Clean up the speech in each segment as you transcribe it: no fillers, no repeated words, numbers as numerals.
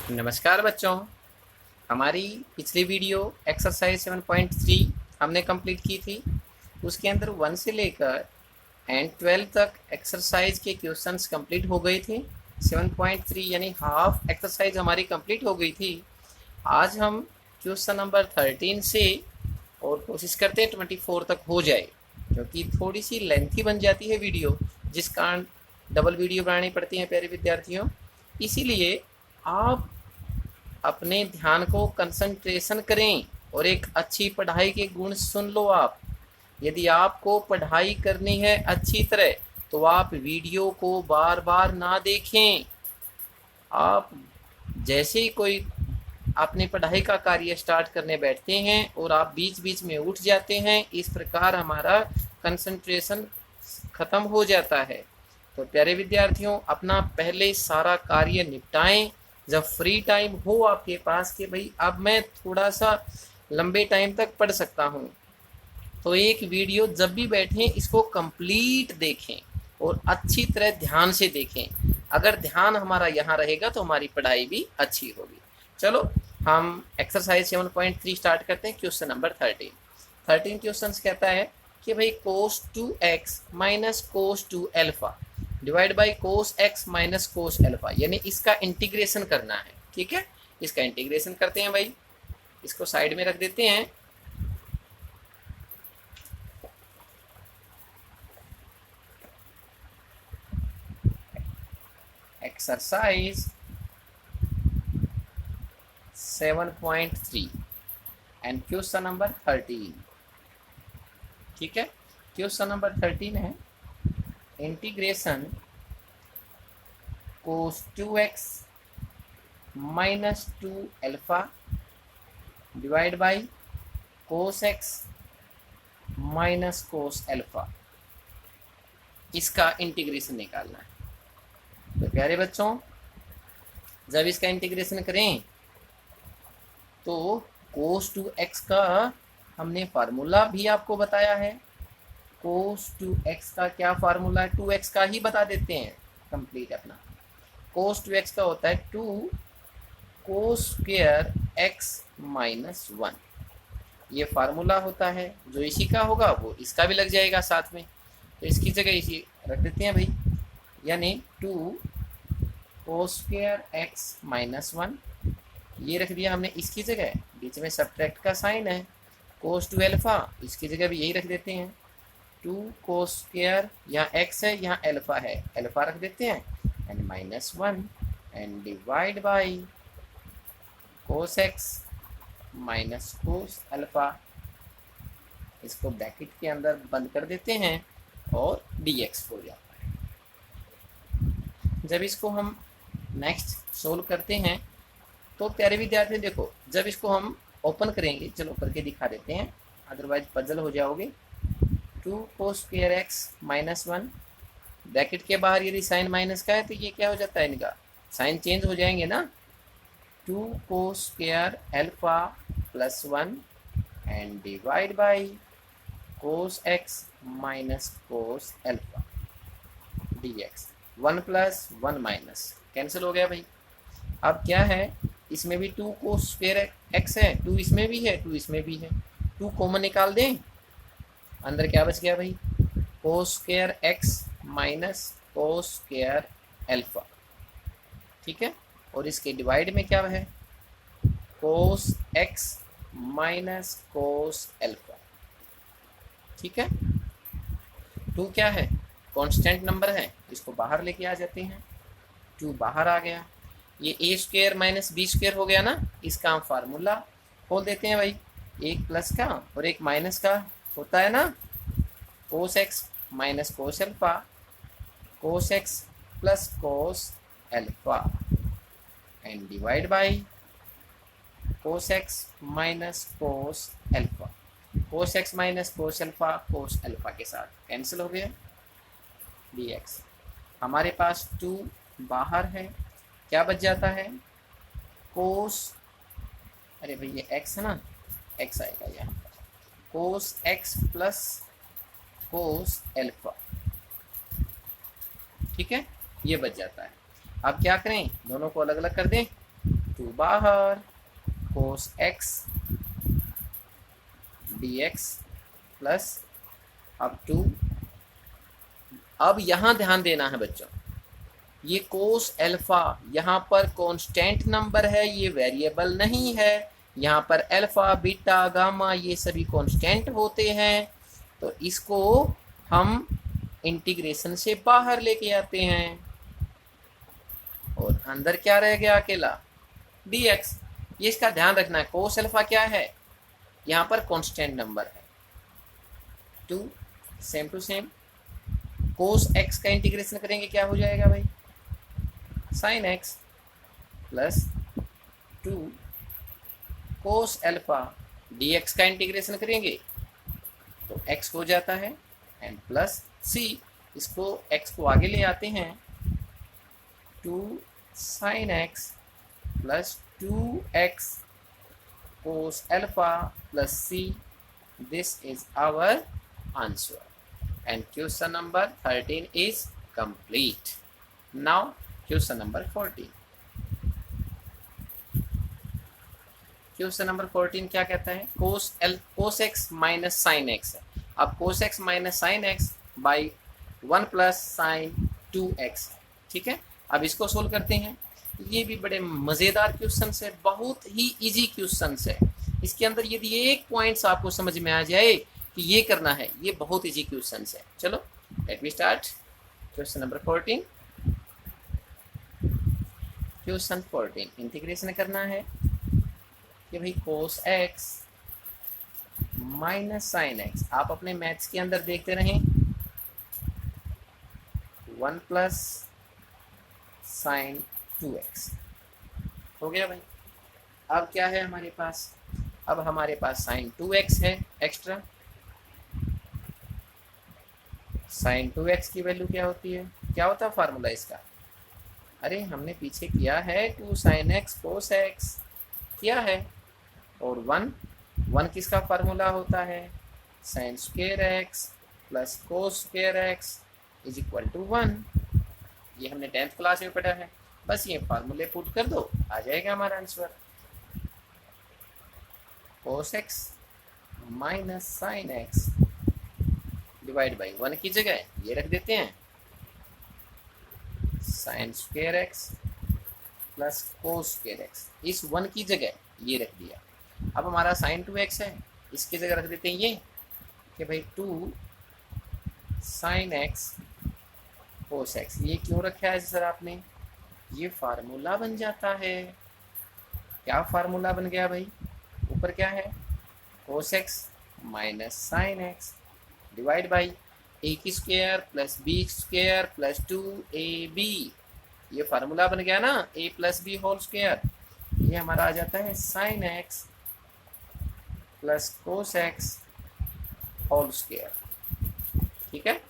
नमस्कार बच्चों। हमारी पिछली वीडियो एक्सरसाइज 7.3 हमने कंप्लीट की थी। उसके अंदर 1 से लेकर एंड 12 तक एक्सरसाइज के क्वेश्चंस कंप्लीट हो गए थे। 7.3 यानी हाफ एक्सरसाइज हमारी कंप्लीट हो गई थी। आज हम क्वेश्चन नंबर 13 से और कोशिश करते हैं 24 तक हो जाए, क्योंकि थोड़ी सी लेंथी बन जाती है वीडियो, जिस कारण डबल वीडियो बनानी पड़ती है प्यारे विद्यार्थियों। इसीलिए आप अपने ध्यान को कंसंट्रेशन करें और एक अच्छी पढ़ाई के गुण सुन लो आप। यदि आपको पढ़ाई करनी है अच्छी तरह तो आप वीडियो को बार बार ना देखें। आप जैसे ही कोई अपनी पढ़ाई का कार्य स्टार्ट करने बैठते हैं और आप बीच बीच में उठ जाते हैं, इस प्रकार हमारा कंसंट्रेशन खत्म हो जाता है। तो प्यारे विद्यार्थियों, अपना पहले सारा कार्य निपटाएं। जब फ्री टाइम हो आपके पास कि भाई अब मैं थोड़ा सा लंबे टाइम तक पढ़ सकता हूँ, तो एक वीडियो जब भी बैठें इसको कंप्लीट देखें और अच्छी तरह ध्यान से देखें। अगर ध्यान हमारा यहाँ रहेगा तो हमारी पढ़ाई भी अच्छी होगी। चलो हम एक्सरसाइज 7.3 स्टार्ट करते हैं। क्वेश्चन नंबर 13 क्वेश्चन कहता है कि भाई cos 2x minus cos 2 alpha divide by cos x minus cos alpha, यानी इसका इंटीग्रेशन करना है। ठीक है, इसका इंटीग्रेशन करते हैं भाई। इसको साइड में रख देते हैं। Exercise 7.3 and question number 13। ठीक है, क्वेश्चन नंबर 13 है integration cos 2x minus 2 alpha divide by cos x minus cos alpha, इसका इंटीग्रेशन निकालना है। तो प्यारे बच्चों, जब इसका इंटीग्रेशन करें तो कोस 2x का हमने फार्मूला भी आपको बताया है। कोस 2x का क्या फार्मूला है, 2x का ही बता देते हैं कंप्लीट अपना। कोस 2x का होता है 2 कोस स्क्वायर x माइनस 1, ये फार्मूला होता है। जो इसी का होगा वो इसका भी लग जाएगा साथ में, तो इसकी जगह इसी रख देते हैं भाई, यानी 2 कोस स्क्वायर x माइनस 1, ये रख दिया हमने इसकी जगह। बीच में सब्ट्रैक्ट का साइन है। कोस 2 एल्फा, इसकी जगह भी यही रख देते हैं। 2 कोस स्क्वायर, यहाँ x है यहाँ एल्फा है, एल्फा रख देते हैं, and minus 1 and divide by cos x minus cos alpha, इसको ब्रैकेट के अंदर बंद कर देते हैं और dx हो जाता है। जब इसको हम नेक्स्ट सोल्व करते हैं तो प्यारे विद्यार्थी देखो, जब इसको हम ओपन करेंगे, चलो करके दिखा देते हैं, अदरवाइज पजल हो जाओगे। 2 कोस स्क्वायर x माइनस 1, ब्रैकेट के बाहर यदि साइन माइनस का है तो ये क्या हो जाता है, इनका साइन चेंज हो जाएंगे ना। 2 cos square alpha plus 1 and divide by cos x minus cos alpha dx, 1 plus 1 minus cancel हो गया भाई। अब क्या है, इसमें भी 2 कोस स्क्वायर x है, 2 इसमें भी है 2 इसमें भी है, 2 कॉमन निकाल दें, अंदर क्या बच गया भाई, कोस square x minus cos square alpha. ठीक है, और इसके डिवाइड में क्या है, cos x minus cos alpha. ठीक है, 2 क्या है, कांस्टेंट नंबर है, इसको बाहर लेके आ जाते हैं। 2 बाहर आ गया, ये ए स्क्वायर माइनस बी स्क्वायर हो गया ना, इसका हम फार्मूला खोल देते हैं भाई। एक प्लस का और एक माइनस का होता है ना, cos x minus cos alpha, cos x plus cos alpha and divide by cos x minus cos alpha. Cos x minus cos alpha के साथ कैंसिल हो गया, dx। हमारे पास 2 बाहर है, क्या बच जाता है, कोस, अरे भाई ये x है ना, x आएगा यहाँ पर, कोस x प्लस कोस एल्फा। ठीक है, ये बच जाता है। अब क्या करें, दोनों को अलग अलग कर दें, 2 बाहर cos x d x plus up to, अब यहाँ ध्यान देना है बच्चों, ये कोस अल्फा यहाँ पर कांस्टेंट नंबर है, ये वेरिएबल नहीं है। यहाँ पर अल्फा बीटा गामा ये सभी कांस्टेंट होते हैं, तो इसको हम इंटीग्रेशन से बाहर लेके आते हैं और अंदर क्या रह गया अकेला dx। ये इसका ध्यान रखना है, कोस अल्फा क्या है, यहाँ पर कांस्टेंट नंबर है। Two same to same cos x का इंटीग्रेशन करेंगे क्या हो जाएगा भाई, sine x plus two cos alpha dx का इंटीग्रेशन करेंगे तो x हो जाता है एंड प्लस c, इसको x को आगे ले आते हैं, two sine x plus 2x cos alpha plus c, this is our answer and question number 13 is complete. Now question number 14. Question number 14 क्या कहता है, cos x minus sine x है। अब cos x minus sine x by 1 plus sine 2x है, ठीक है। अब इसको सोल्व करते हैं। ये भी बड़े मज़ेदार क्वेश्चन है, बहुत ही इजी क्वेश्चन है। इसके अंदर यदि एक पॉइंट्स आपको समझ में आ जाए कि ये करना है, ये बहुत इजी क्वेश्चन है। चलो let me start question number 14। Question 14 integration करना है कि भाई cos x minus sine x, आप अपने मैथ्स के अंदर देखते रहें, 1 प्लस साइन 2x हो गया भाई। अब क्या है हमारे पास, अब हमारे पास साइन 2x है एक्स्ट्रा। साइन 2x की वैल्यू क्या होती है, क्या होता है फार्मूला इसका, अरे हमने पीछे किया है 2 साइन x कोस x किया है, और 1 किसका फार्मूला होता है, sine square x plus cos square x is equal to 1। ये हमने 10th क्लास में पढ़ा है, बस ये फार्मूले पुट कर दो, आ जाएगा हमारा answer. Cos x minus sine x divide by 1 की जगह ये रख देते हैं, sine square x plus cos square x, इस 1 की जगह ये रख दिया। अब हमारा साइन 2x है, इसकी जगह रख देते हैं ये कि भाई 2 साइन x कोस x। ये क्यों रखा है सर आपने, ये फार्मूला बन जाता है। क्या फार्मूला बन गया भाई, ऊपर क्या है cos x minus sine x divide by a की square plus b square plus 2ab, ये फार्मूला बन गया ना, a plus b whole square. ये हमारा आ जाता है sine x plus cos x whole square, ठीक है।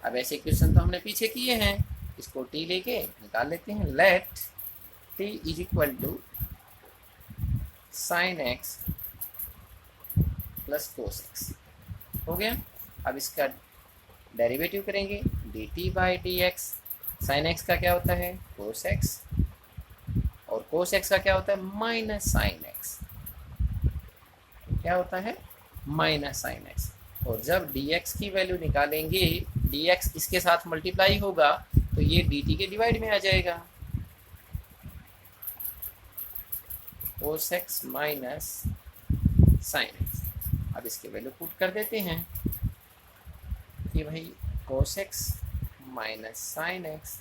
अब ऐसे क्वेश्चन तो हमने पीछे किए हैं, इसको t लेके निकाल लेते हैं। Let t is equal to sine x plus cos x हो गया। अब इसका डेरिवेटिव करेंगे dt by dx। Sine x का क्या होता है कोस x, और कोस x का क्या होता है माइनस साइन x, क्या होता है माइनस साइन x। और जब dx की वैल्यू निकालेंगे, dx इसके साथ मल्टीप्लाई होगा तो ये dt के डिवाइड में आ जाएगा, कोस x माइनस साइन x। अब इसके वैल्यू पुट कर देते हैं कि भाई cos x minus sine x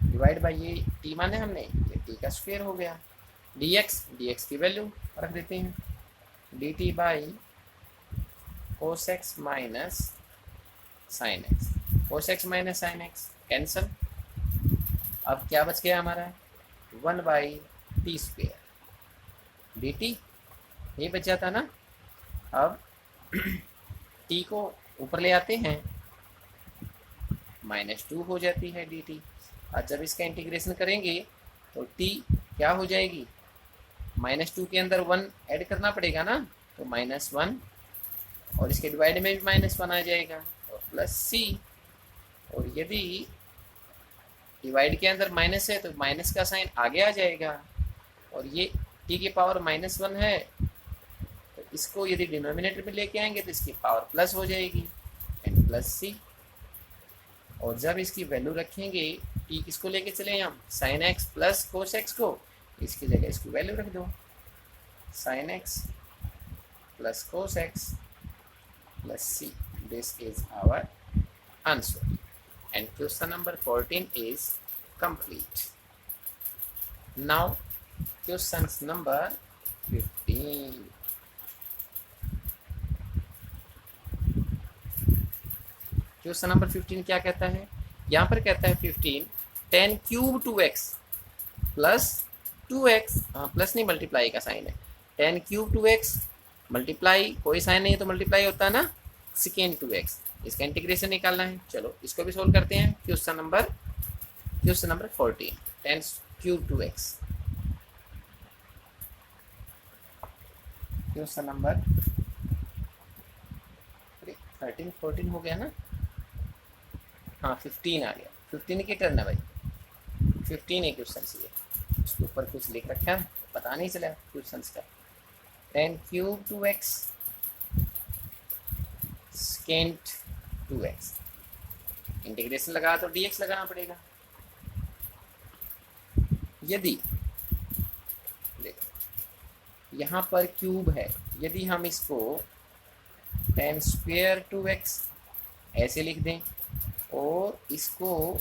divide by ये t माने हमने, ये t का स्क्वायर हो गया, dx की वैल्यू रख देते हैं dt by cos x minus sine x। Cos x minus sine x cancel, अब क्या बच गया हमारा 1 बाई टी स्क्वायर dt, ये बच जाता ना। अब t को ऊपर ले आते हैं, -2 हो जाती है dt। और जब इसका इंटीग्रेशन करेंगे तो t क्या हो जाएगी, -2 के अंदर 1 ऐड करना पड़ेगा ना, तो -1, और इसके डिवाइड में भी -1 आ जाएगा, और प्लस c। और यदि डिवाइड के अंदर माइनस है तो माइनस का साइन आगे आ जाएगा, और ये t की पावर -1 है, तो इसको यदि डिनोमिनेटर में लेके आएंगे तो इसकी पावर प्लस हो जाएगी n प्लस सी। और जब इसकी वैल्यू रखेंगे, t किसको लेके चले हम, sine x plus cos x को, इसकी जगह इसकी वैल्यू रख दो sine x plus cos x plus C. This is our answer and question number 14 is complete. Now questions number 15. Question number 15 क्या कहता है, यहाँ पर कहता है 15 10 cube 2x plus 2x, plus नहीं मल्टीप्लाई का साइन है, 10 क्यूब 2x मल्टीप्लाई, कोई साइन नहीं है तो मल्टीप्लाई होता है ना, सेकेंड 2x, इसका इंटीग्रेशन निकालना है। चलो इसको भी सोल्व करते हैं। Question number 14 10 cube 2x, question number 13 14 हो गया ना, हाँ 15 आ गया, 15 की टर्न है भाई, 15 क्वेश्चन ये, उसके ऊपर कुछ लिख रखा है पता नहीं चला क्वेश्चन का। 10 cube 2x second 2x, integration लगा तो dx लगाना पड़ेगा। यदि देखो यहाँ पर क्यूब है, यदि हम इसको 10 स्क्वायर 2x ऐसे लिख दें और इसको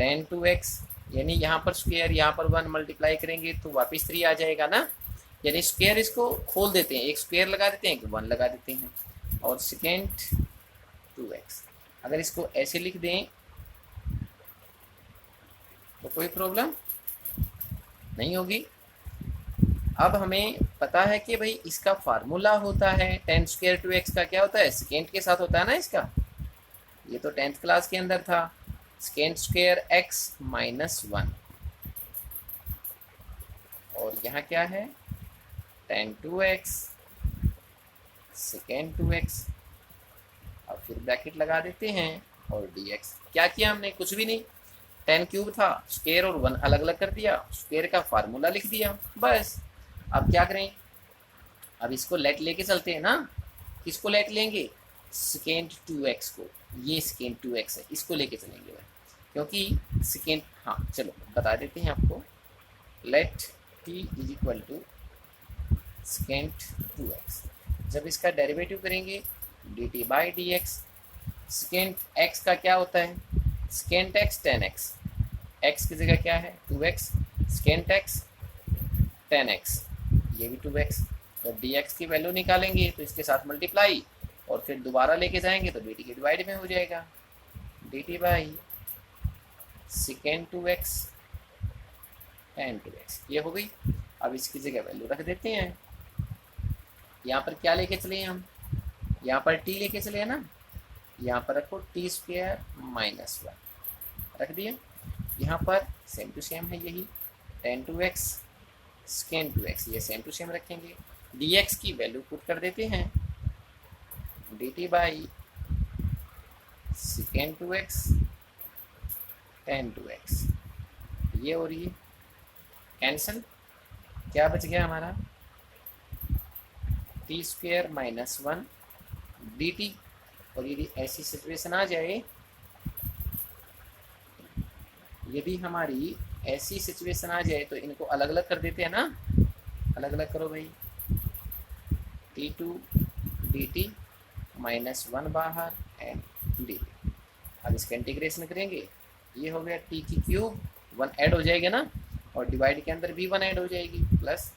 10 2x, यानी यहाँ पर स्क्वायर यहाँ पर 1 मल्टीप्लाई करेंगे तो वापस 3 आ जाएगा ना, यानी स्क्वायर इसको खोल देते हैं, एक स्क्वायर लगा देते हैं, एक 1 लगा देते हैं, और सेकेंड 2x अगर इसको ऐसे लिख दें तो कोई प्रॉब्लम नहीं होगी। अब हमें पता है कि भाई इसका फार्मूला होता है 10 स्क्वायर 2x का, क्या होता है, सेकेंड के साथ होता है ना इसका, ये तो 10th क्लास के अंदर था, सेकेंड स्क्वायर x -1, और यहाँ क्या है 10 2x सेकेंड 2x, अब फिर ब्रैकेट लगा देते हैं और dx। क्या किया हमने, कुछ भी नहीं, 10 क्यूब था, स्क्वायर और 1 अलग अलग कर दिया, स्क्वायर का फार्मूला लिख दिया बस। अब क्या करें, अब इसको लेट लेके चलते हैं ना, किसको लेट लेंगे, सेकेंड 2x को, ये सेकेंड 2x है, इसको लेके चलेंगे भाई, क्योंकि सेकेंड, हाँ चलो बता देते हैं आपको, let t is equal to second 2x, जब इसका डेरिवेटिव करेंगे dt by dx, second x का क्या होता है, सेकेंड x 10x, x की जगह क्या है 2x, सेकेंड x 10x, ये भी 2x, तो dx की वैल्यू निकालेंगे तो इसके साथ मल्टीप्लाई और फिर दोबारा लेके जाएंगे तो dt के डिवाइड में हो जाएगा, dt by second 2x 10 2x, ये हो गई। अब इसकी जगह वैल्यू रख देते हैं, यहाँ पर क्या लेके चले हम, यहाँ पर t लेके चले ना, यहाँ पर रखो t स्क्वायर -1 रख दिया, यहाँ पर सेम टू सेम है यही 10 2x सेकेंड 2x, ये सेम टू सेम रखेंगे, dx की वैल्यू पुट कर देते हैं dt by second 2x 10 2x, ये और ये कैंसिल, क्या बच गया हमारा t स्क्वायर -1 dt। और यदि ऐसी सिचुएशन आ जाए, यदि हमारी ऐसी सिचुएशन आ जाए तो इनको अलग अलग कर देते हैं ना, अलग अलग करो भाई, t2 dt -1 बाहर एंड dt। अब इसका इंटीग्रेशन करेंगे, ये हो गया t की क्यूब, 1 ऐड हो जाएगा ना, और डिवाइड के अंदर भी 1 ऐड हो जाएगी, प्लस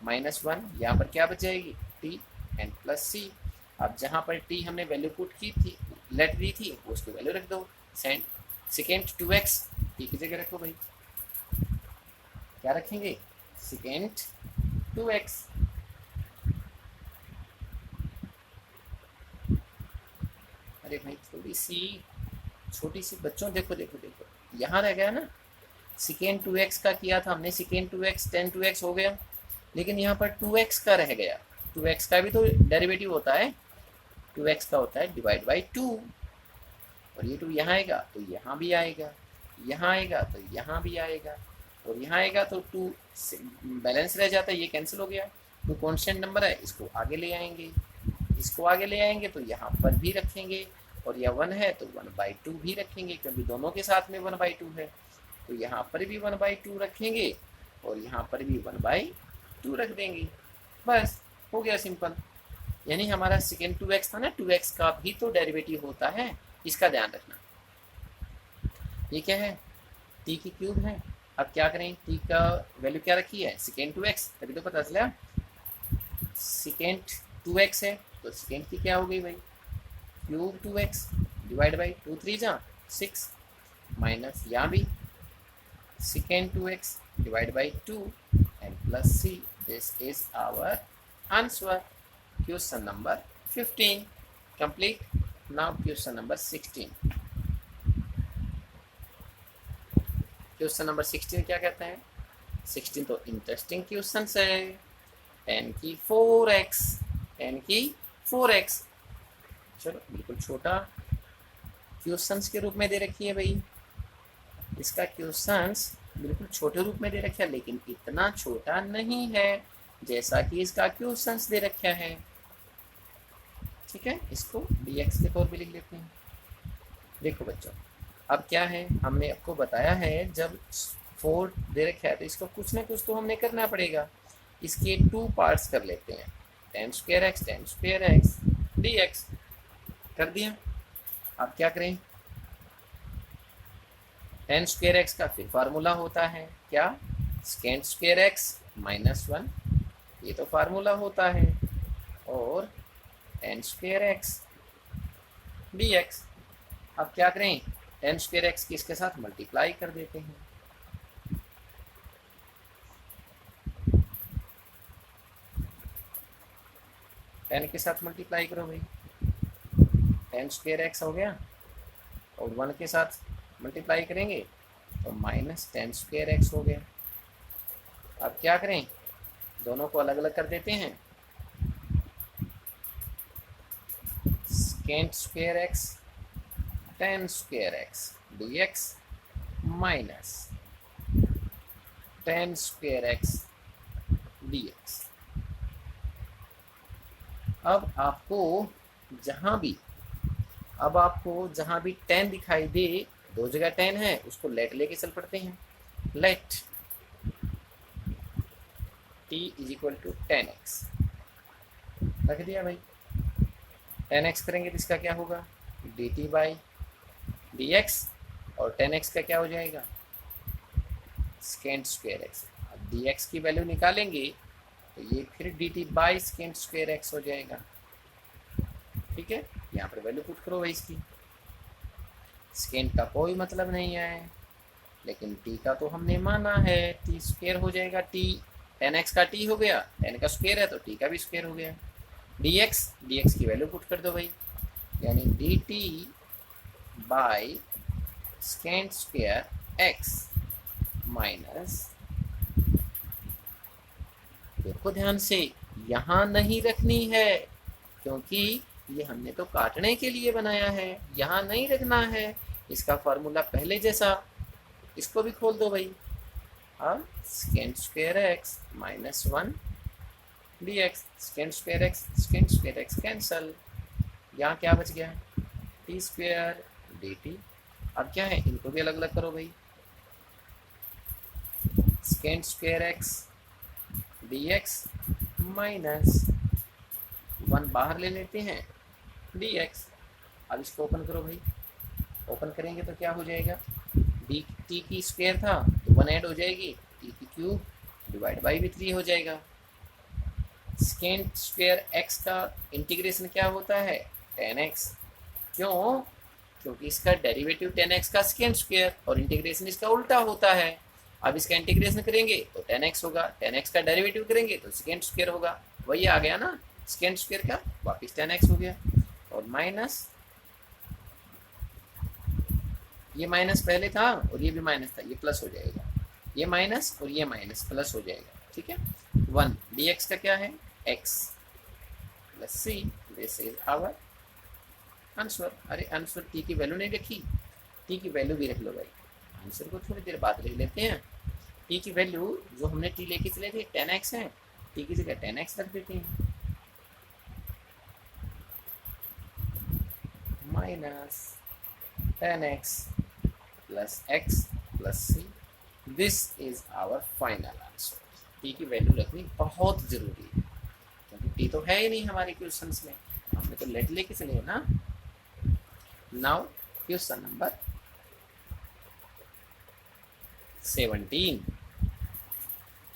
-1, यहाँ पर क्या बच जाएगी t एंड प्लस c। अब जहाँ पर t हमने वैल्यू पुट की थी, लेट दी थी, वो उसकी वैल्यू रख दो, सेकेंड 2x t की जगह रखो भाई, क्या रखेंगे सेकेंड 2x, अरे भाई थोड़ी सी छोटी सी बच्चों, देखो देखो देखो यहाँ रह गया ना, सेकेंड 2x का किया था हमने, सेकेंड 2x 10 2x हो गया, लेकिन यहाँ पर 2x का रह गया, 2x का भी तो डेरिवेटिव होता है, 2x का होता है डिवाइड बाई 2, और ये 2 यहाँ आएगा तो यहाँ भी आएगा, यहाँ आएगा तो यहाँ भी आएगा, और यहाँ आएगा तो 2 बैलेंस रह जाता है, ये कैंसिल हो गया। 2 कांस्टेंट नंबर है, इसको आगे ले आएंगे, इसको आगे ले आएंगे तो यहाँ पर भी रखेंगे, और यह 1 है तो 1/2 भी रखेंगे, क्योंकि दोनों के साथ में 1/2 है, तो यहाँ पर भी 1/2 रखेंगे और यहाँ पर भी 1/2 रख देंगे। बस हो गया सिंपल। यानी हमारा सेकेंड 2x था ना, 2x का भी तो डेरिवेटिव होता है, इसका ध्यान रखना। ये क्या है, t की क्यूब है। अब क्या करें, t का वैल्यू क्या रखी है, सेकेंड 2x, तभी तो पता चला सेकेंड 2x है, तो सेकेंड की क्या हो गई भाई, क्यूब 2x डिवाइड बाई 2 3 जा 6, माइनस यहाँ भी second 2x divide by 2 and plus c। This is our answer, question number 15 complete. Now question number 16। Question number 16 क्या कहते हैं, 16 तो इंटरेस्टिंग क्वेश्चन है। 10 की 4x, 10 की 4x, चलो बिल्कुल छोटा क्वेश्चंस के रूप में दे रखी है भाई, इसका क्वेश्चंस बिल्कुल छोटे रूप में दे रखा है, लेकिन इतना छोटा नहीं है जैसा कि इसका क्वेश्चंस दे रखा है। ठीक है, इसको dx के तौर पे लिख लेते हैं। देखो बच्चों, अब क्या है, हमने आपको बताया है जब 4 दे रखा है तो इसको कुछ ना कुछ तो हमने करना पड़ेगा। इसके 2 पार्ट्स कर लेते हैं, 10^2x 10^2x dx कर दिया। अब क्या करें, 10^2x का फिर फार्मूला होता है क्या, sec² -1, ये तो फार्मूला होता है, और 10^2x dx। अब क्या करें, 10^2x की इसके साथ मल्टीप्लाई कर देते हैं, टेन के साथ मल्टीप्लाई करो भाई, 10^2x हो गया, और 1 के साथ मल्टीप्लाई करेंगे तो -10^2x हो गया। अब क्या करें, दोनों को अलग अलग कर देते हैं, sec² 10^2x dx minus 10^2x dx। अब आपको जहाँ भी 10 दिखाई दे, 2 जगह 10 है, उसको लेट लेके चल पड़ते हैं। लेट t = 10x रख दिया भाई, 10x करेंगे तो इसका क्या होगा, dt/dx, और 10x का क्या हो जाएगा, sec²x। अब dx की वैल्यू निकालेंगे तो ये फिर dt/sec² हो जाएगा। ठीक है, यहाँ पर वैल्यू पुट करो भाई इसकी, सेकेंड का कोई मतलब नहीं है, लेकिन t का तो हमने माना है, t² हो जाएगा, t 10x का t हो गया, 10 का स्क्वायर है तो t का भी स्क्वायर हो गया। dx की वैल्यू पुट कर दो भाई, यानी dt/sec² माइनस, देखो ध्यान से, यहाँ नहीं रखनी है क्योंकि ये हमने तो काटने के लिए बनाया है, यहाँ नहीं रखना है। इसका फॉर्मूला पहले जैसा, इसको भी खोल दो भाई, अब sec² -1 dx, sec² कैंसल, यहाँ क्या बच गया, t² dt। अब क्या है, इनको भी अलग अलग करो भाई, sec² dx माइनस 1 बाहर ले लेते हैं dx। अब इसको ओपन करो भाई, ओपन करेंगे तो क्या हो जाएगा, dt की स्क्वायर था तो 1 ऐड हो जाएगी, t की क्यूब डिवाइड बाई भी 3 हो जाएगा। sec² x का इंटीग्रेशन क्या होता है, 10x, क्यों, क्योंकि इसका डेरिवेटिव 10x का sec² और इंटीग्रेशन इसका उल्टा होता है। अब इसका इंटीग्रेशन करेंगे तो 10x होगा, 10x का डेरिवेटिव करेंगे तो sec² होगा, वही आ गया ना, sec² का वापिस 10x हो गया, और माइनस, ये माइनस पहले था और ये भी माइनस था, ये प्लस हो जाएगा, ये माइनस और ये माइनस प्लस हो जाएगा। ठीक है, 1 dx का क्या है, x plus c, this is our answer. अरे आंसर t की वैल्यू नहीं रखी, t की वैल्यू भी रख लो भाई, आंसर को थोड़ी देर बाद लिख लेते हैं। टी की वैल्यू जो हमने टी लेके चले थे 10x है, टी की जगह 10x रख देते हैं, minus 10x plus x plus c, this is our final answer. T की वैल्यू रखनी बहुत जरूरी है, क्योंकि टी तो है ही नहीं हमारे क्वेश्चंस में, हमने तो लेट लेके चले ना। Now question number 17,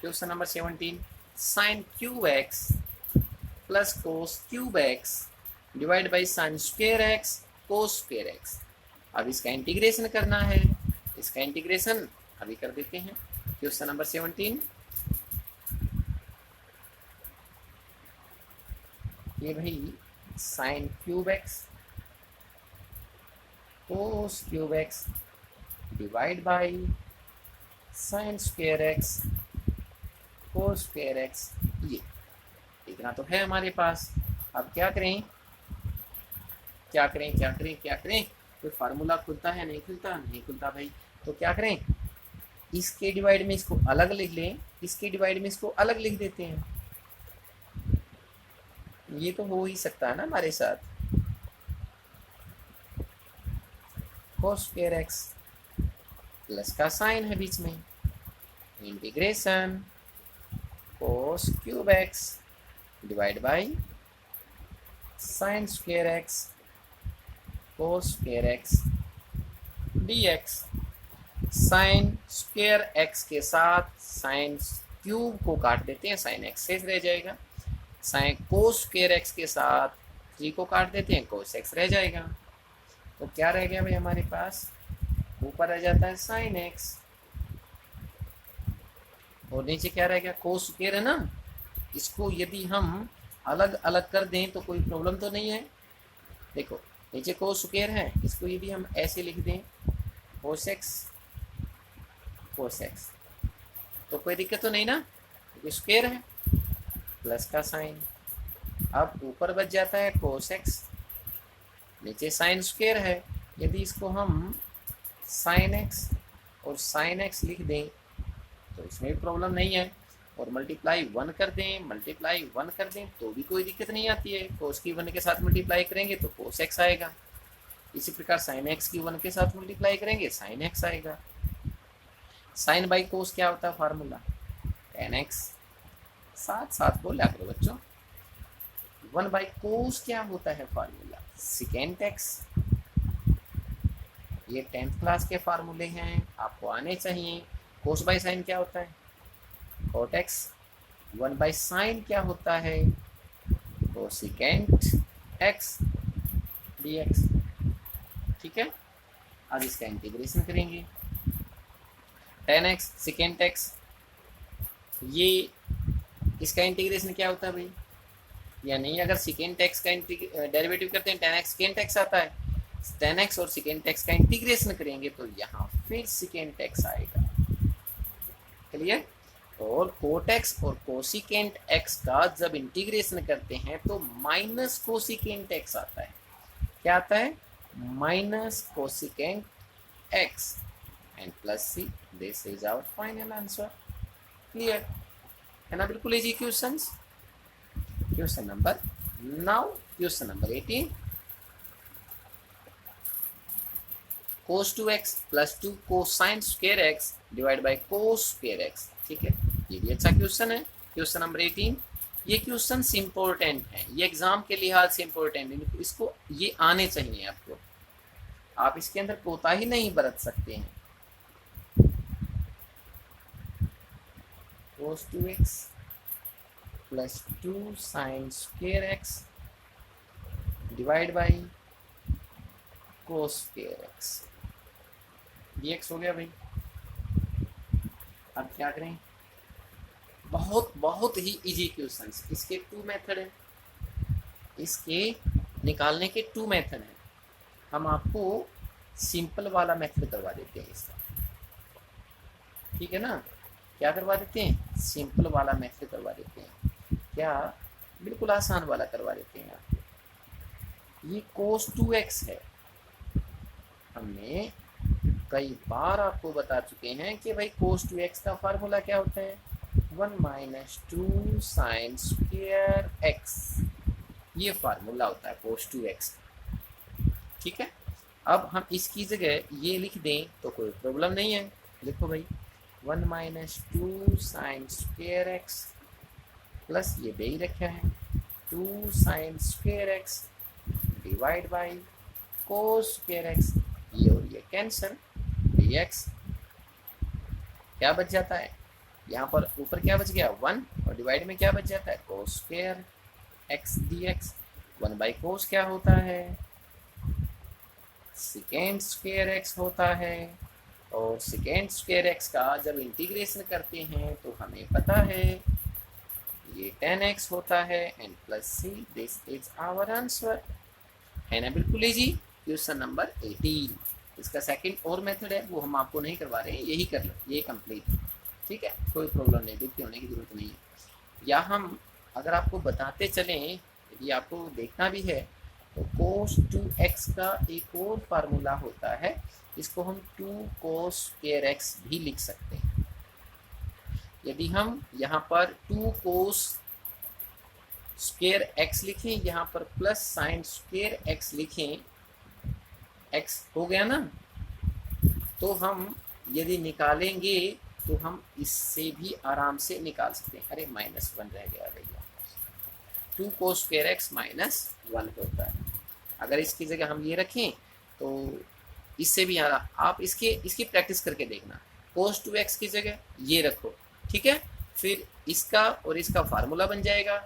question number 17, sine cube x plus cos cube x divide by sine square x cos square x. अब इसका इंटीग्रेशन करना है, इसका इंटीग्रेशन अभी कर देते हैं। क्वेश्चन नंबर 17, ये भाई sine cube x cos cube x divide by sine square x cos square x, ये इतना तो है हमारे पास। अब क्या करें, क्या करें, क्या करें, क्या करें, कोई फार्मूला खुलता है? नहीं खुलता, नहीं खुलता भाई। तो क्या करें, इसके डिवाइड में इसको अलग लिख लें, इसके डिवाइड में इसको अलग लिख देते हैं। ये तो हो ही सकता है ना हमारे साथ। कोस स्क्वायर एक्स प्लस का साइन है बीच में, integration cos cube x divide by sine square x cos square x dx। Sine square x के साथ साइन क्यूब को काट देते हैं, साइन एक्स शेष रह जाएगा। साइन कोस स्क्वायर एक्स के साथ 3 को काट देते हैं, कोस एक्स रह जाएगा। तो क्या रह गया भाई हमारे पास, ऊपर रह जाता है साइन एक्स और नीचे क्या रह गया, कोस स्क्वायर है ना। इसको यदि हम अलग अलग कर दें तो कोई प्रॉब्लम तो नहीं है। देखो नीचे कोस स्क्वायर है, इसको यदि हम ऐसे लिख दें कोस एक्स तो कोई दिक्कत तो नहीं ना, क्योंकि स्क्वायर है प्लस का साइन। अब ऊपर बच जाता है कोस एक्स, नीचे साइन स्क्वायर है। यदि इसको हम साइन एक्स और साइन एक्स लिख दें तो इसमें भी प्रॉब्लम नहीं है, और मल्टीप्लाई 1 कर दें तो भी कोई दिक्कत नहीं आती है। कोस की 1 के साथ मल्टीप्लाई करेंगे तो कोस एक्स आएगा, इसी प्रकार साइन एक्स की 1 के साथ मल्टीप्लाई करेंगे साइन एक्स आएगा। साइन बाई कोस क्या होता है फार्मूला, tan x, साथ साथ बोला करो बच्चों। 1 बाई कोस क्या होता है फार्मूला, सेकेंड एक्स। ये 10th क्लास के फार्मूले हैं, आपको आने चाहिए। कोस बाई साइन क्या होता है, cot x। 1 बाई साइन क्या होता है, कोसेकेंट x dx। ठीक है, अब इसका इंटीग्रेशन करेंगे। tan x सेकेंट x, ये इसका इंटीग्रेशन क्या होता है भाई, यानी अगर सेकेंट x का डेरिवेटिव करते हैं tan x सेकेंट x आता है, tan x और सेकेंट x का इंटीग्रेशन करेंगे तो यहाँ फिर सेकेंट x आएगा। क्लियर। और cot x और कोसिकेंट x का जब इंटीग्रेशन करते हैं तो माइनस कोसिकेंट x आता है। क्या आता है, minus cosecant x and plus c। This is our final answer. Clear है ना, बिल्कुल easy questions. Question number 18, cos 2x plus 2 cosine square x divide by cos square x। ठीक है, ये भी अच्छा क्वेश्चन है। क्वेश्चन नंबर 18, ये क्वेश्चन इम्पोर्टेंट है, ये एग्जाम के लिहाज से इम्पोर्टेंट है, इसको ये आने चाहिए आपको, आप इसके अंदर कोताही नहीं बरत सकते हैं। cos 2x plus 2 sign square x divide by cos square x, dx हो गया भाई। अब क्या करें, बहुत ही इजी क्वेश्चंस। इसके 2 मेथड हैं, इसके निकालने के 2 मेथड हैं। हम आपको सिंपल वाला मेथड करवा देते हैं इसका, ठीक है ना। क्या करवा देते हैं, सिंपल वाला मेथड करवा देते हैं। क्या, बिल्कुल आसान वाला करवा देते हैं आपको। ये cos 2x है, हमने कई बार आपको बता चुके हैं कि भाई cos 2x का फार्मूला क्या होता है, 1 माइनस 2 साइन स्क्वायर x, ये फार्मूला होता है cos 2x। ठीक है, अब हम इसकी जगह ये लिख दें तो कोई प्रॉब्लम नहीं है। देखो भाई 1 minus 2 sine square x plus ये दे ही रखा है 2 sine square x divide by cos square x, ये और ये कैंसिल, dx क्या बच जाता है, यहाँ पर ऊपर क्या बच गया 1 और डिवाइड में क्या बच जाता है cos square x dx। 1 by कोस क्या होता है, सेकेंड स्क्वायर एक्स होता है, और सेकेंड स्क्वायर एक्स का जब इंटीग्रेशन करते हैं तो हमें पता है ये 10x होता है and plus C, this is our answer, है ना, बिल्कुल इजी। Question number 18। इसका सेकंड और मेथड है वो हम आपको नहीं करवा रहे हैं, यही कर लो, ये कंप्लीट। ठीक है, कोई प्रॉब्लम नहीं, दुखी होने की जरूरत नहीं है। या हम अगर आपको बताते चलें, यदि आपको देखना भी है तो cos 2x का एक और फार्मूला होता है, इसको हम 2 cos स्क्वायर x भी लिख सकते हैं। यदि हम यहाँ पर 2 cos स्क्वायर x लिखें, यहाँ पर प्लस साइन स्क्वायर x लिखें, x हो गया ना, तो हम यदि निकालेंगे तो हम इससे भी आराम से निकाल सकते हैं। अरे -1 रह गया भैया, 2 cos स्क्वायर x -1 होता है। अगर इसकी जगह हम ये रखें तो इससे भी आप इसकी प्रैक्टिस करके देखना, cos 2x की जगह ये रखो, ठीक है, फिर इसका और इसका फार्मूला बन जाएगा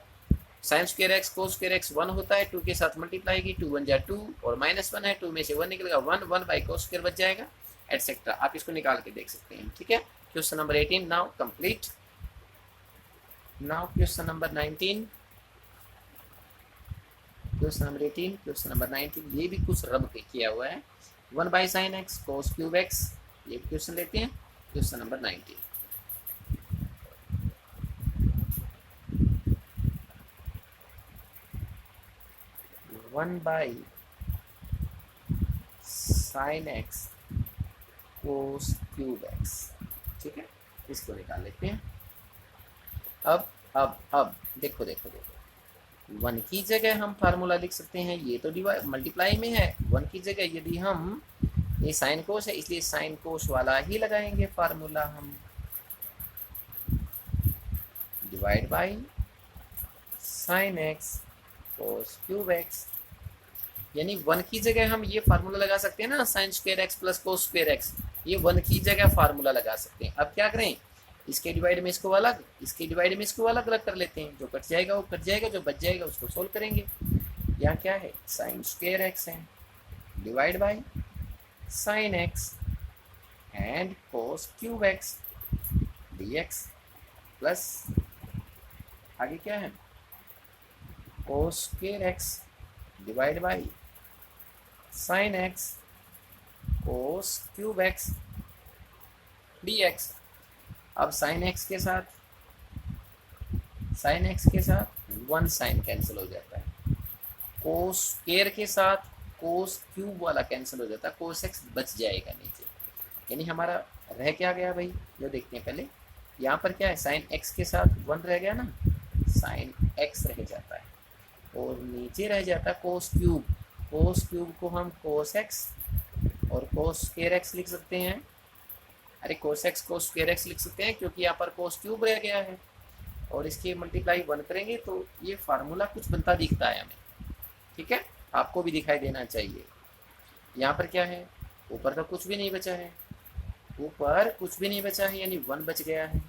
sine square x cos square x 1 होता है, 2 के साथ मल्टीप्लाई की 2 1 जा 2 और -1 है, 2 में से 1 निकलेगा 1 बाई cos स्क्वायर बच जाएगा एटसेट्रा। आप इसको निकाल के देख सकते हैं। ठीक है, question number 18 now complete. Now question number 19, question number 18, question number 19, ये भी कुछ रब किया हुआ है, 1 by sine x cos cube x, ये भी क्वेश्चन लेते हैं। Question number 19, one by sine x cos cube x. ठीक है, इसको निकाल लेते हैं। अब देखो 1 की जगह हम फार्मूला लिख सकते हैं, ये तो डिवाइड मल्टीप्लाई में है, 1 की जगह यदि हम, ये साइन कोस है इसलिए साइन कोस वाला ही लगाएंगे फार्मूला हम, divide by sine x cos cube x, यानी 1 की जगह हम ये फार्मूला लगा सकते हैं ना, sine square x plus cos square x, ये 1 की जगह फार्मूला लगा सकते हैं। अब क्या करें, इसके डिवाइड में इसको अलग, इसके डिवाइड में इसको अलग अलग कर लेते हैं, जो कट जाएगा वो कट जाएगा, जो बच जाएगा उसको सोल्व करेंगे। यहाँ क्या है, साइन स्क्वायर एक्स है divide by sine x and cos cube x dx plus आगे क्या है cos square x divide by sine x cos cube x dx। अब साइन एक्स के साथ 1 साइन कैंसिल हो जाता है, कोस स्क्वायर के साथ कोस क्यूब वाला कैंसिल हो जाता है, कोस एक्स बच जाएगा नीचे, यानी हमारा रह क्या गया भाई, जो देखते हैं पहले, यहाँ पर क्या है, साइन एक्स के साथ 1 रह गया ना, साइन एक्स रह जाता है, और नीचे रह जाता है कोस क्यूब, कोस क्यूब को हम कोस एक्स और कोस स्क्वायर एक्स लिख सकते हैं, अरे cos x cos square x लिख सकते हैं क्योंकि यहाँ पर कोस क्यूब रह गया है, और इसके मल्टीप्लाई 1 करेंगे तो ये फार्मूला कुछ बनता दिखता है हमें। ठीक है, आपको भी दिखाई देना चाहिए। यहाँ पर क्या है, ऊपर का कुछ भी नहीं बचा है, ऊपर कुछ भी नहीं बचा है, यानी 1 बच गया है,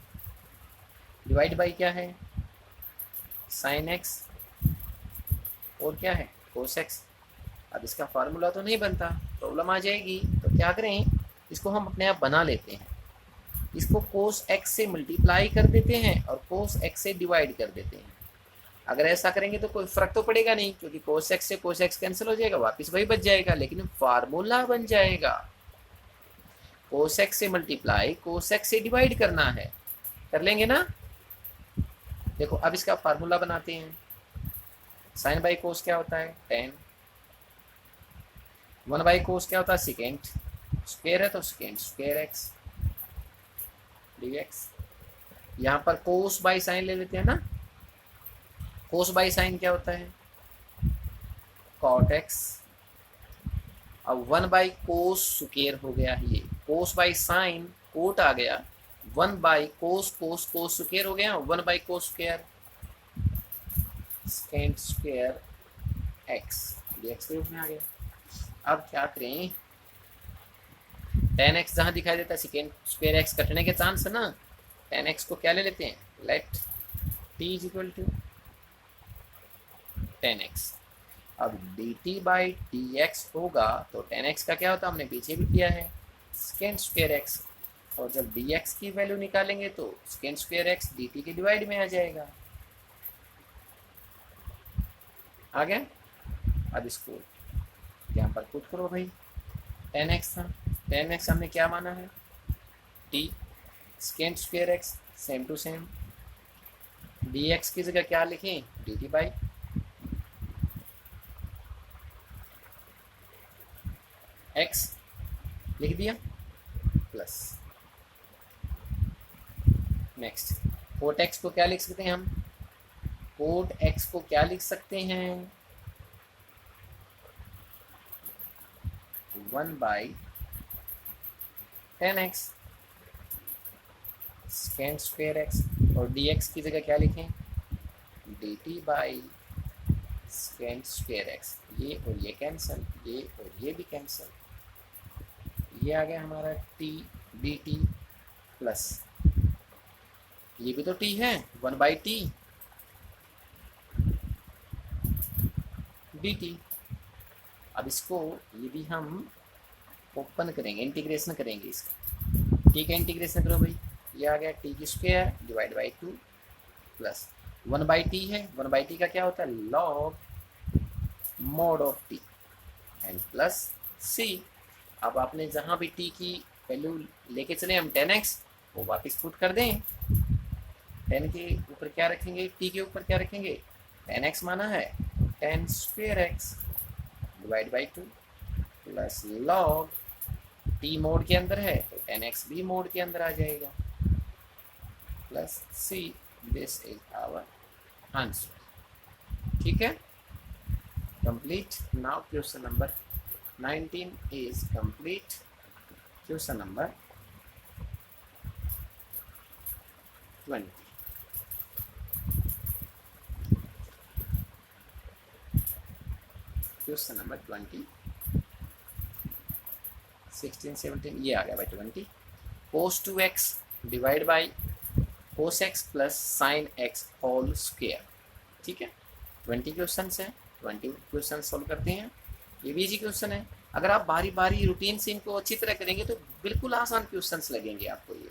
डिवाइड बाई क्या है साइन एक्स और क्या है कोस एक्स। अब इसका फार्मूला तो नहीं बनता, प्रॉब्लम आ जाएगी, तो क्या करें, इसको हम अपने आप बना लेते हैं, इसको कोस एक्स से मल्टीप्लाई कर देते हैं और कोस एक्स से डिवाइड कर देते हैं। अगर ऐसा करेंगे तो कोई फर्क तो पड़ेगा नहीं, क्योंकि कोस एक्स से कोस एक्स कैंसिल हो जाएगा, वापस वही बच जाएगा, लेकिन फार्मूला बन जाएगा। कोस एक्स से मल्टीप्लाई कोस एक्स से डिवाइड करना है, कर लेंगे ना। देखो अब इसका फार्मूला बनाते हैं, साइन बाई कोस क्या होता है 10, 1 बाई कोस क्या होता है सेकेंड, स्क्वायर है तो सेकेंड स्क्वायर एक्स dx। यहाँ पर कोस बाई साइन ले लेते हैं ना। कोस बाई साइन क्या होता है? Cot x. अब 1 कोस स्क्वायर हो गया ये, कोस बाई साइन कोट आ गया, 1 कोस कोस कोस स्क्वायर हो गया, 1 cos square second square x dx के रूप में आ गया। अब क्या करें, tan x जहाँ दिखाई देता है सेकेंड स्क्वायर एक्स कटने के चांस है ना, tan x को क्या ले लेते हैं, let t is equal to tan x। अब dt बाई dx होगा तो tan x का क्या होता है, हमने पीछे भी किया है, सेकेंड स्क्वायर एक्स। और जब dx की वैल्यू निकालेंगे तो सेकेंड स्क्वायर एक्स dt के डिवाइड में आ जाएगा। आ गया। अब इसको यहाँ पर पुट करो भाई, tan x था, tan x हमने क्या माना है, t second square x, same to same, dx की जगह क्या लिखें, dt बाई x लिख दिया प्लस। नेक्स्ट कोट x को क्या लिख सकते हैं हम, कोट x को क्या लिख सकते हैं, 1/tan x second square x. और dx की जगह क्या लिखें, dt by second square x. ये और ये कैंसिल, ये और ये भी कैंसिल, ये आ गया हमारा t dt प्लस ये भी तो t है, 1/t dt। अब इसको ये भी हम ओपन करेंगे, इंटीग्रेशन करेंगे इसका। t का इंटीग्रेशन करो भाई, ये आ गया t की square divide by 2 plus 1/t है, 1/t का क्या होता है, log mode of t and plus c। अब आपने जहाँ भी t की वैल्यू लेके चले हम tan x, वो वापस पुट कर दें, tan के ऊपर क्या रखेंगे, t के ऊपर क्या रखेंगे, tan x माना है, tan square x divide by 2 plus log t mode के अंदर है तो tan x भी मोड के अंदर आ जाएगा plus c। This is our answer. ठीक है, complete. Now question number 19 is complete. Question number 20. Question number 20, 16, 17 ये आ गया भाई 20। cos 2x divide by cos x plus sine x whole square. ठीक है, 20 क्वेश्चन है, 20 क्वेश्चन सॉल्व करते हैं। ये भी इजी क्वेश्चन है, अगर आप बारी बारी रूटीन से इनको अच्छी तरह करेंगे तो बिल्कुल आसान क्वेश्चंस लगेंगे आपको। ये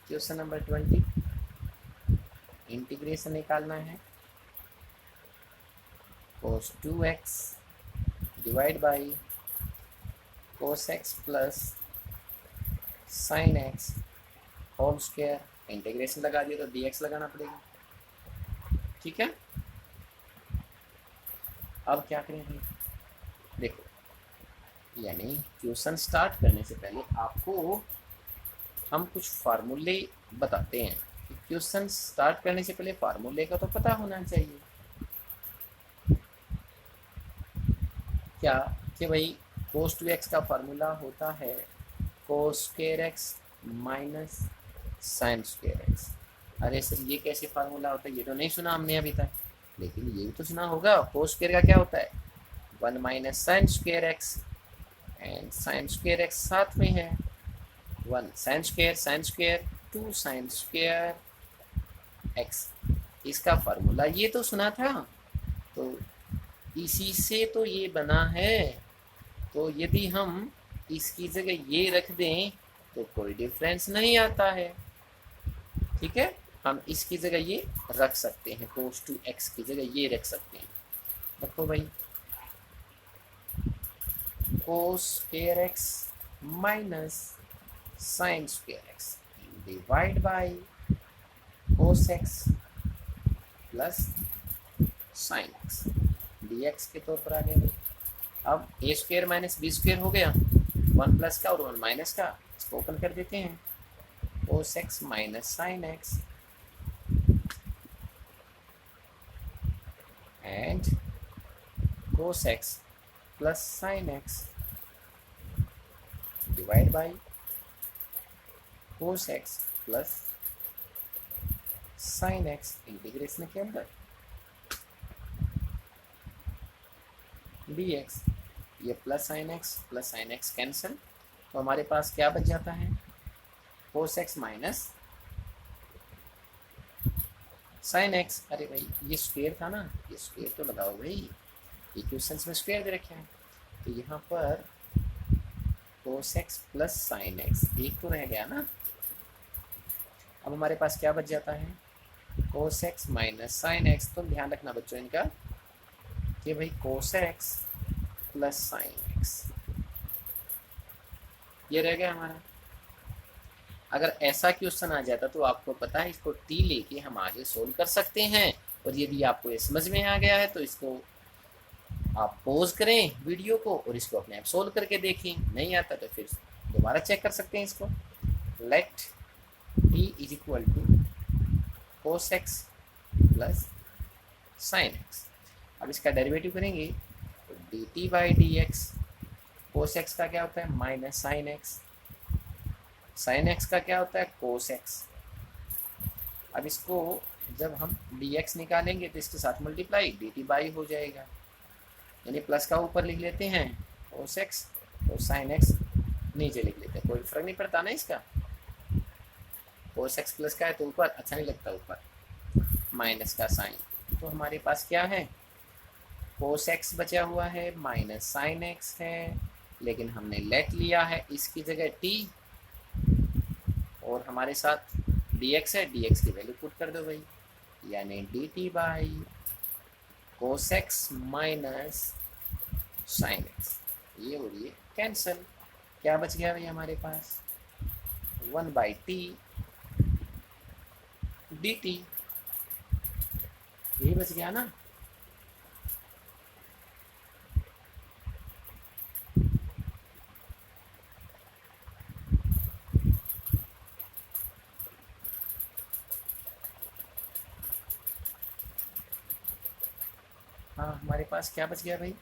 क्वेश्चन नंबर 20, इंटीग्रेशन निकालना है, cos 2x divide by cos x plus sine x whole square. Integration लगा दिया तो dx लगाना पड़ेगा। ठीक है, अब क्या करें भाई, देखो, यानी क्वेश्चन स्टार्ट करने से पहले आपको हम कुछ फार्मूले बताते हैं। क्वेश्चन स्टार्ट करने से पहले फार्मूले का तो पता होना चाहिए क्या, कि भाई cos 2x का फार्मूला होता है cos square x minus sign square x। अरे सर ये कैसे फार्मूला होता है, ये तो नहीं सुना हमने अभी तक, लेकिन ये भी तो सुना होगा। cos स्क्वायर का क्या होता है, 1 minus sine square x, and sine square x साथ में है, 1 sine square 2 sine square x. इसका फार्मूला ये तो सुना था, तो इसी से तो ये बना है। तो यदि हम इसकी जगह ये रख दें तो कोई डिफरेंस नहीं आता है। ठीक है, हम इसकी जगह ये रख सकते हैं, cos 2x की जगह ये रख सकते हैं। रखो भाई, cos square x minus sign square x divide by cos x plus sine x dx के तौर पर आ गया भाई। अब ए स्क्वायर माइनस बी स्क्वायर हो गया, 1 प्लस का और 1 माइनस का, इसको ओपन कर देते हैं, कोस x minus sine x and cos x plus sine x divide by cos x plus sine x integration के अंदर dx, ये प्लस साइन एक्स कैंसिल, तो हमारे पास क्या बच जाता है, cos x minus sine x. अरे भाई ये स्क्वायर था ना, ये स्क्वायर तो लगाओ भाई, ये क्वेश्चंस में स्क्वायर दे रखे हैं, तो यहाँ पर कोस एक्स प्लस साइन एक्स एक तो रह गया ना। अब हमारे पास क्या बच जाता है, cos x minus sine x. तो ध्यान रखना बच्चों इनका कि भाई cos x plus sine x ये रह गया हमारा। अगर ऐसा क्वेश्चन आ जाता तो आपको पता है इसको टी लेके हम आगे सोल्व कर सकते हैं, और यदि आपको ये समझ में आ गया है तो इसको आप पॉज करें वीडियो को और इसको अपने आप सोल्व करके देखें, नहीं आता तो फिर दोबारा चेक कर सकते हैं इसको। Let t is equal to cos x plus sine x. अब इसका डेरिवेटिव करेंगे तो d t by d x, cos x का क्या होता है minus sine x, sine x का क्या होता है कोस एक्स। अब इसको जब हम डी एक्स निकालेंगे तो इसके साथ मल्टीप्लाई डी टी बाई हो जाएगा, यानी प्लस का ऊपर लिख लेते हैं कोस एक्स और साइन एक्स नीचे लिख लेते हैं, कोई फर्क नहीं पड़ता ना इसका। कोस एक्स प्लस का है तो ऊपर अच्छा नहीं लगता, ऊपर माइनस का साइन, तो हमारे पास क्या है कोस एक्स बचा हुआ है माइनस साइन एक्स है, लेकिन हमने लेट लिया है इसकी जगह टी, और हमारे साथ dx है, dx की वैल्यू पुट कर दो भाई, यानी dt by cos x minus sine x, ये हो रही है कैंसिल। क्या बच गया भाई हमारे पास 1 बाई टी dt, ये बच गया ना। हाँ हमारे पास क्या बच गया भाई,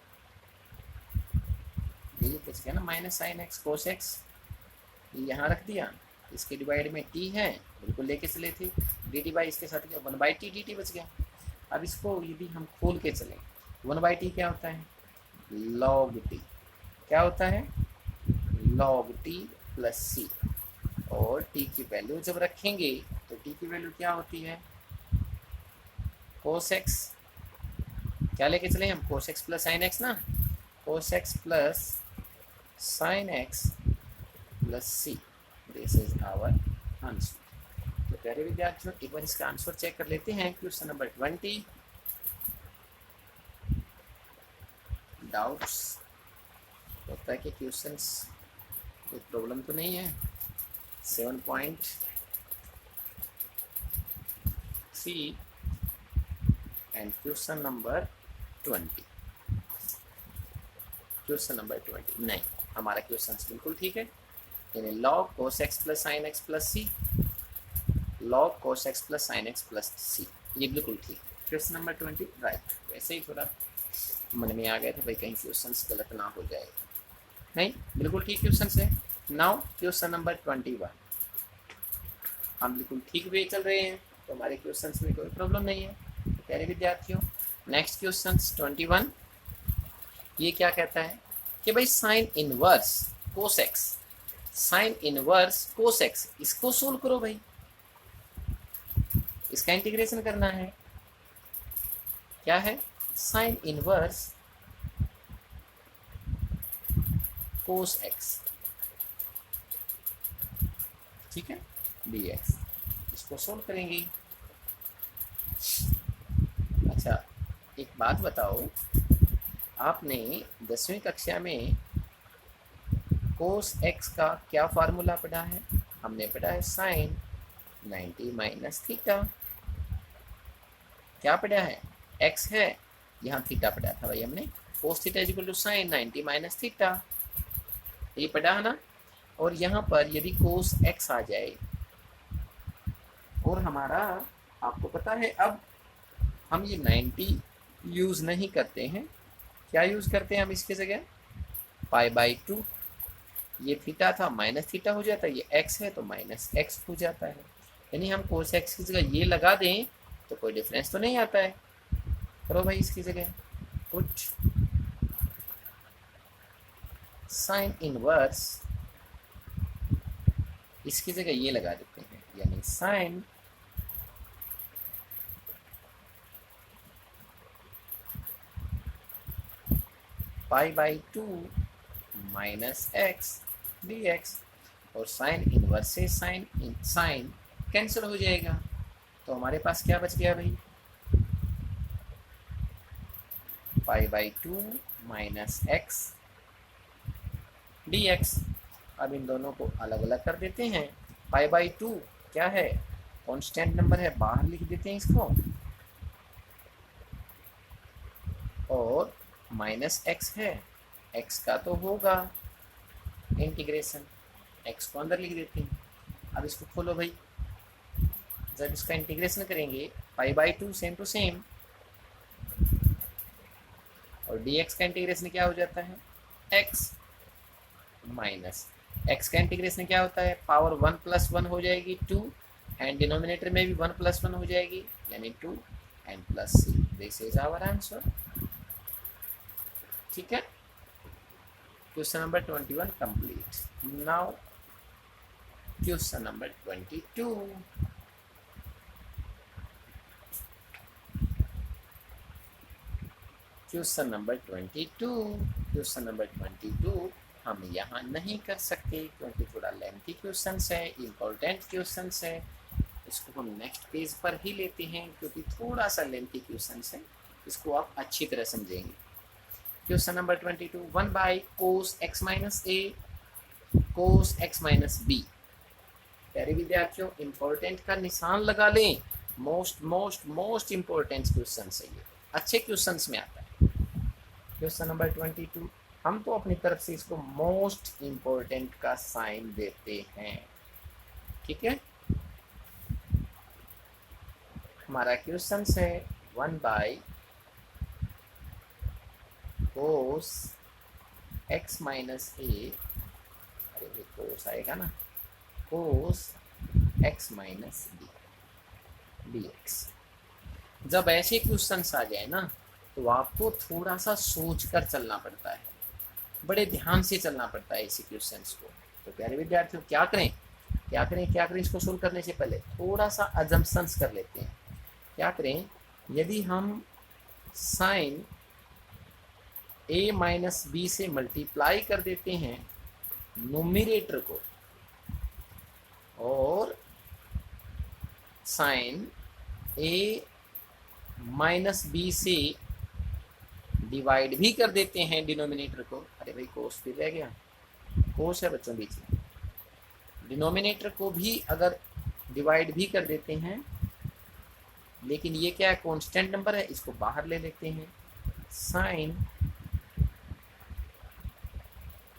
ये बच गया ना minus sine x cos x, ये यहाँ रख दिया, इसके डिवाइड में टी है बिल्कुल लेके चले थे, डी टी बाई इसके साथ क्या 1 बाई टी डी टी बच गया। अब इसको यदि हम खोल के चलें 1 बाई टी क्या होता है लॉग टी, क्या होता है लॉग टी प्लस सी, और टी की वैल्यू जब रखेंगे तो टी की वैल्यू क्या होती है कोस एक्स, क्या लेके चले हम cos x plus sine x ना, cos x plus sine x plus C, this is our answer. तो प्यारे विद्यार्थियों एक बार इसका आंसर चेक कर लेते हैं, क्वेश्चन नंबर 20। डाउट्स होता है कि क्वेश्चंस कोई प्रॉब्लम तो नहीं है। 7.3 and question number 20, question number 20 नहीं, हमारा क्वेश्चन बिल्कुल ठीक है, यानी log cos x plus sine x plus c, log cos x plus sine x plus c, ये बिल्कुल ठीक है। क्वेश्चन नंबर 20 राइट, वैसे ही थोड़ा मन में आ गया था भाई कहीं क्वेश्चन गलत ना हो जाए, नहीं बिल्कुल ठीक क्वेश्चन है। नाउ क्वेश्चन नंबर 21, हम बिल्कुल ठीक वे चल रहे हैं, तो हमारे क्वेश्चन में कोई प्रॉब्लम नहीं है। तो प्यारे विद्यार्थियों नेक्स्ट क्वेश्चन 21, ये क्या कहता है कि भाई sine inverse cos x, sine inverse cos x, इसको सोल्व करो भाई, इसका इंटीग्रेशन करना है। क्या है साइन इनवर्स कोस एक्स, ठीक है dx, इसको सोल्व करेंगे। अच्छा एक बात बताओ, आपने 10वीं कक्षा में कोस एक्स का क्या फार्मूला पढ़ा है, हमने पढ़ा है साइन 90 माइनस थीटा, क्या पढ़ा है एक्स है, यहाँ थीटा पढ़ा था भाई हमने, cos theta is equal to sine 90 minus theta, ये पढ़ा है ना। और यहाँ पर यदि कोस एक्स आ जाए और हमारा आपको पता है अब हम ये 90 यूज़ नहीं करते हैं, क्या यूज़ करते हैं हम इसके जगह π/2, ये थीटा था माइनस थीटा हो जाता है, ये एक्स है तो माइनस एक्स हो जाता है, यानी हम कोस एक्स की जगह ये लगा दें तो कोई डिफरेंस तो नहीं आता है। करो भाई इसकी जगह पुट साइन इनवर्स, इसकी जगह ये लगा देते हैं, यानी sine π/2 minus x d x, और साइन इनवर्स से साइन कैंसिल हो जाएगा, तो हमारे पास क्या बच गया भाई π/2 माइनस एक्स डी एक्स। अब इन दोनों को अलग अलग कर देते हैं, π/2 क्या है कांस्टेंट नंबर है, बाहर लिख देते हैं इसको, और माइनस एक्स है, एक्स का तो होगा इंटीग्रेशन, एक्स को अंदर लिख देते हैं। अब इसको खोलो भाई, जब इसका इंटीग्रेशन करेंगे π/2 सेम टू सेम, और dx का इंटीग्रेशन क्या हो जाता है x माइनस x का इंटीग्रेशन क्या होता है, पावर 1 + 1 हो जाएगी 2, एंड डिनोमिनेटर में भी 1 + 1 हो जाएगी यानी 2 and plus c, this is our answer. ठीक है, question number 21 complete. Now question number 22, question number 22 हम यहाँ नहीं कर सकते क्योंकि थोड़ा लेंथी क्वेश्चन है, इम्पोर्टेंट क्वेश्चन है, इसको हम नेक्स्ट पेज पर ही लेते हैं क्योंकि थोड़ा सा लेंथी क्वेश्चन है, इसको आप अच्छी तरह समझेंगे। Question number 22, 1 cos x - a cos x - b। प्यारे विद्यार्थियों इम्पोर्टेंट का निशान लगा लें, मोस्ट इम्पोर्टेंट क्वेश्चन है ये, अच्छे क्वेश्चन में आता है। क्वेश्चन नंबर 22, हम तो अपनी तरफ से इसको मोस्ट इम्पोर्टेंट का साइन देते हैं। ठीक है, हमारा क्वेश्चन है 1 cos x - a, अरे cos आएगा ना, cos x - b dx। जब ऐसे क्वेश्चन आ जाए ना तो आपको थोड़ा सा सोच कर चलना पड़ता है, बड़े ध्यान से चलना पड़ता है ऐसे क्वेश्चंस को। तो प्यारे विद्यार्थियों क्या करें इसको सोल्व करने से पहले थोड़ा सा अजम्पशंस कर लेते हैं। क्या करें, यदि हम साइन a - b से मल्टीप्लाई कर देते हैं न्यूमरेटर को, और साइन a - b से डिवाइड भी कर देते हैं डिनोमिनेटर को, अरे भाई कोस फिर रह गया, कोस है बच्चों बीच में, डिनोमिनेटर को भी अगर डिवाइड भी कर देते हैं, लेकिन ये क्या है कांस्टेंट नंबर है, इसको बाहर ले लेते हैं, साइन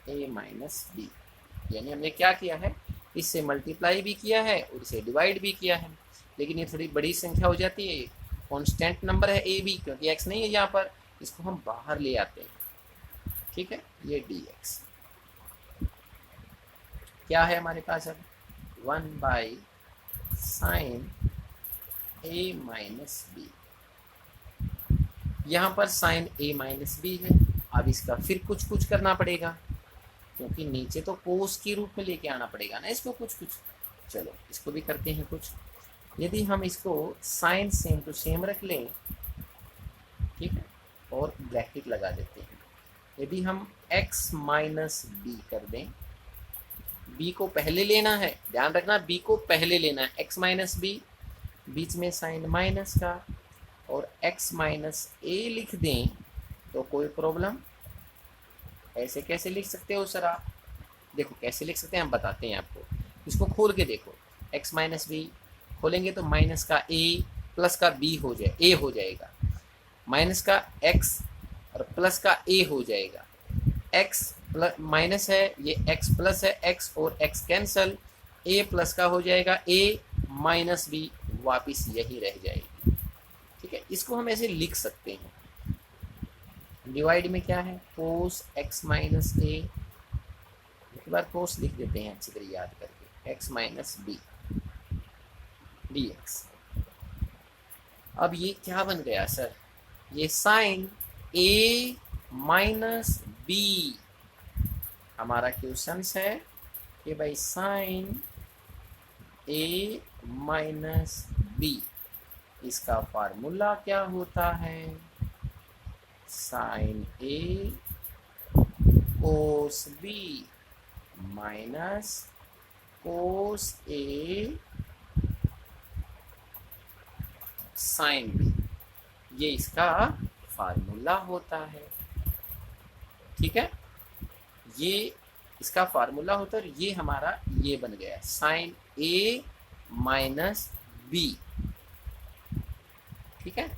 a - b, यानी हमने क्या किया है, इससे मल्टीप्लाई भी किया है और इसे डिवाइड भी किया है, लेकिन ये थोड़ी बड़ी संख्या हो जाती है, कांस्टेंट नंबर है a b, क्योंकि x नहीं है यहाँ पर, इसको हम बाहर ले आते हैं। ठीक है, ये dx क्या है हमारे पास, अब 1 साइन a - b, यहाँ पर साइन a - b है। अब इसका फिर कुछ करना पड़ेगा क्योंकि नीचे तो कोस के रूप में लेके आना पड़ेगा ना इसको कुछ। चलो इसको भी करते हैं कुछ। यदि हम इसको साइन सेम टू सेम रख लें, ठीक है, और ब्रैकेट लगा देते हैं, यदि हम x - b कर दें, b को पहले लेना है, ध्यान रखना b को पहले लेना है, x - b बीच में साइन माइनस का, और x - a लिख दें तो कोई प्रॉब्लम, ऐसे कैसे लिख सकते हो सर आप, देखो कैसे लिख सकते हैं हम बताते हैं आपको, इसको खोल के देखो, x - b खोलेंगे तो माइनस का a प्लस का b हो जाए, a हो जाएगा, माइनस का x और प्लस का ए हो जाएगा। एक्स प्लस माइनस है, ये एक्स प्लस है, एक्स और एक्स कैंसल, ए प्लस का हो जाएगा ए माइनस बी, वापिस यही रह जाएगी। ठीक है, इसको हम ऐसे लिख सकते हैं। डिवाइड में क्या है, कोस एक्स माइनस ए, एक बार कोस लिख देते हैं अच्छी तरह याद करके, x minus B D x. अब ये क्या बन गया सर, ये साइन ए माइनस बी। हमारा क्वेश्चन है कि भाई साइन ए माइनस बी, इसका फार्मूला क्या होता है, साइन ए कोस बी माइनस कोस ए साइन बी, ये इसका फार्मूला होता है। ठीक है, ये इसका फार्मूला होता है, ये हमारा ये बन गया साइन ए माइनस बी। ठीक है,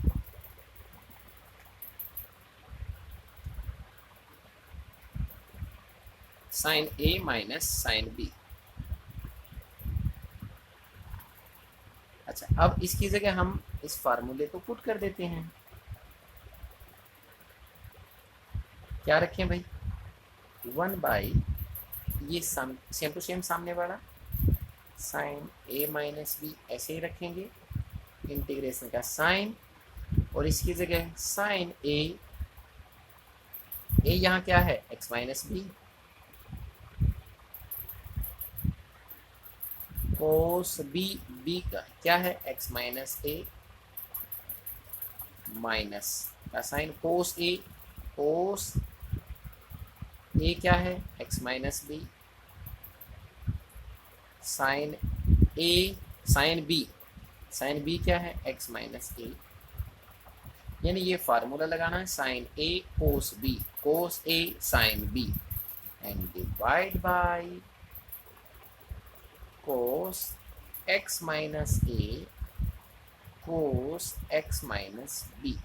साइन ए माइनस साइन बी। अच्छा, अब इसकी जगह हम इस फार्मूले को पुट कर देते हैं। क्या रखें भाई, 1 बाई ये सेम टू सेम सामने वाला साइन ए माइनस बी ऐसे ही रखेंगे, इंटीग्रेशन का साइन, और इसकी जगह साइन ए यहाँ क्या है, x minus b, cos b का क्या है, एक्स माइनस ए, माइनस का साइन कोस ए क्या है, x minus b, sine a sine b क्या है, एक्स माइनस ए। यानी ये फार्मूला लगाना है, sine A cos A sine b, and divide by cos x minus a cos x minus B.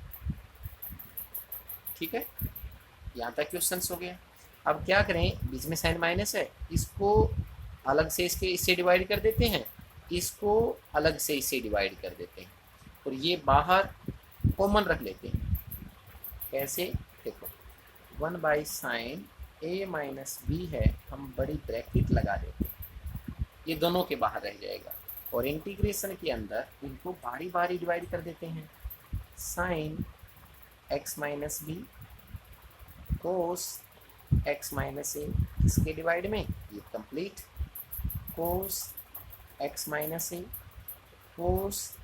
ठीक है, यहाँ तक क्वेश्चन हो गया। अब क्या करें, बीच में साइन माइनस है, इसको अलग से इससे डिवाइड कर देते हैं, इसको अलग से इससे डिवाइड कर देते हैं, और ये बाहर कॉमन रख लेते हैं। कैसे, देखो 1 by sine A minus b है, हम बड़ी ब्रैकेट लगा देते हैं, ये दोनों के बाहर रह जाएगा, और इंटीग्रेशन के अंदर इनको बारी बारी डिवाइड कर देते हैं। Sine x minus b cos x minus a, इसके डिवाइड में ये complete, cos x minus a cos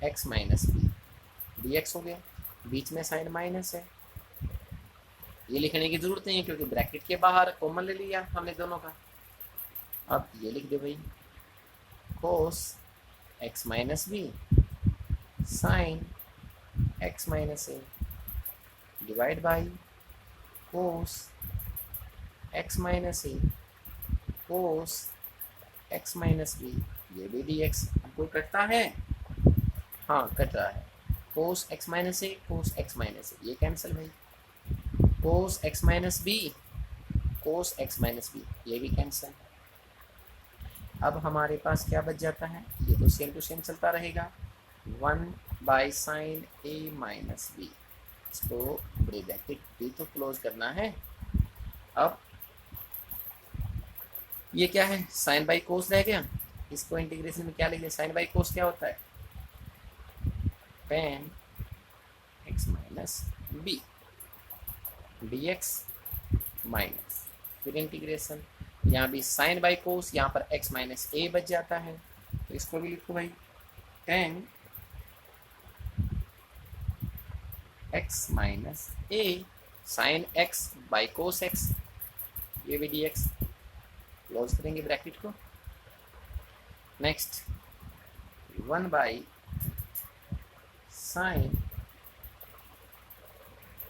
x minus B D x हो गया। बीच में साइन माइनस है, ये लिखने की जरूरत नहीं है क्योंकि ब्रैकेट के बाहर कॉमन ले लिया हमने दोनों का। अब ये लिख दे भाई, cos x minus b sine x minus a divide by cos x minus a cos x minus b, ये भी डी एक्स। आपको कटता है, हाँ कट रहा है, cos x minus a cos x minus a, ये कैंसिल भाई, cos x minus b cos x minus b, ये भी कैंसिल। अब हमारे पास क्या बच जाता है, ये तो सेम टू सेम चलता रहेगा, 1 by sine A minus b, इसको बड़ी ब्रैकेट भी तो क्लोज करना है। अब ये क्या है, साइन बाई कोस रह गया, इसको इंटीग्रेशन में क्या लिखे, साइन बाई कोस क्या होता है, tan x minus B D x minus, फिर इंटीग्रेशन, यहाँ भी साइन बाई कोस, यहाँ पर x माइनस ए बच जाता है, तो इसको भी लिखो भाई, tan x minus a sine x by cos x, ये भी डी एक्स, क्लोज करेंगे ब्रैकेट को। Next 1 by sine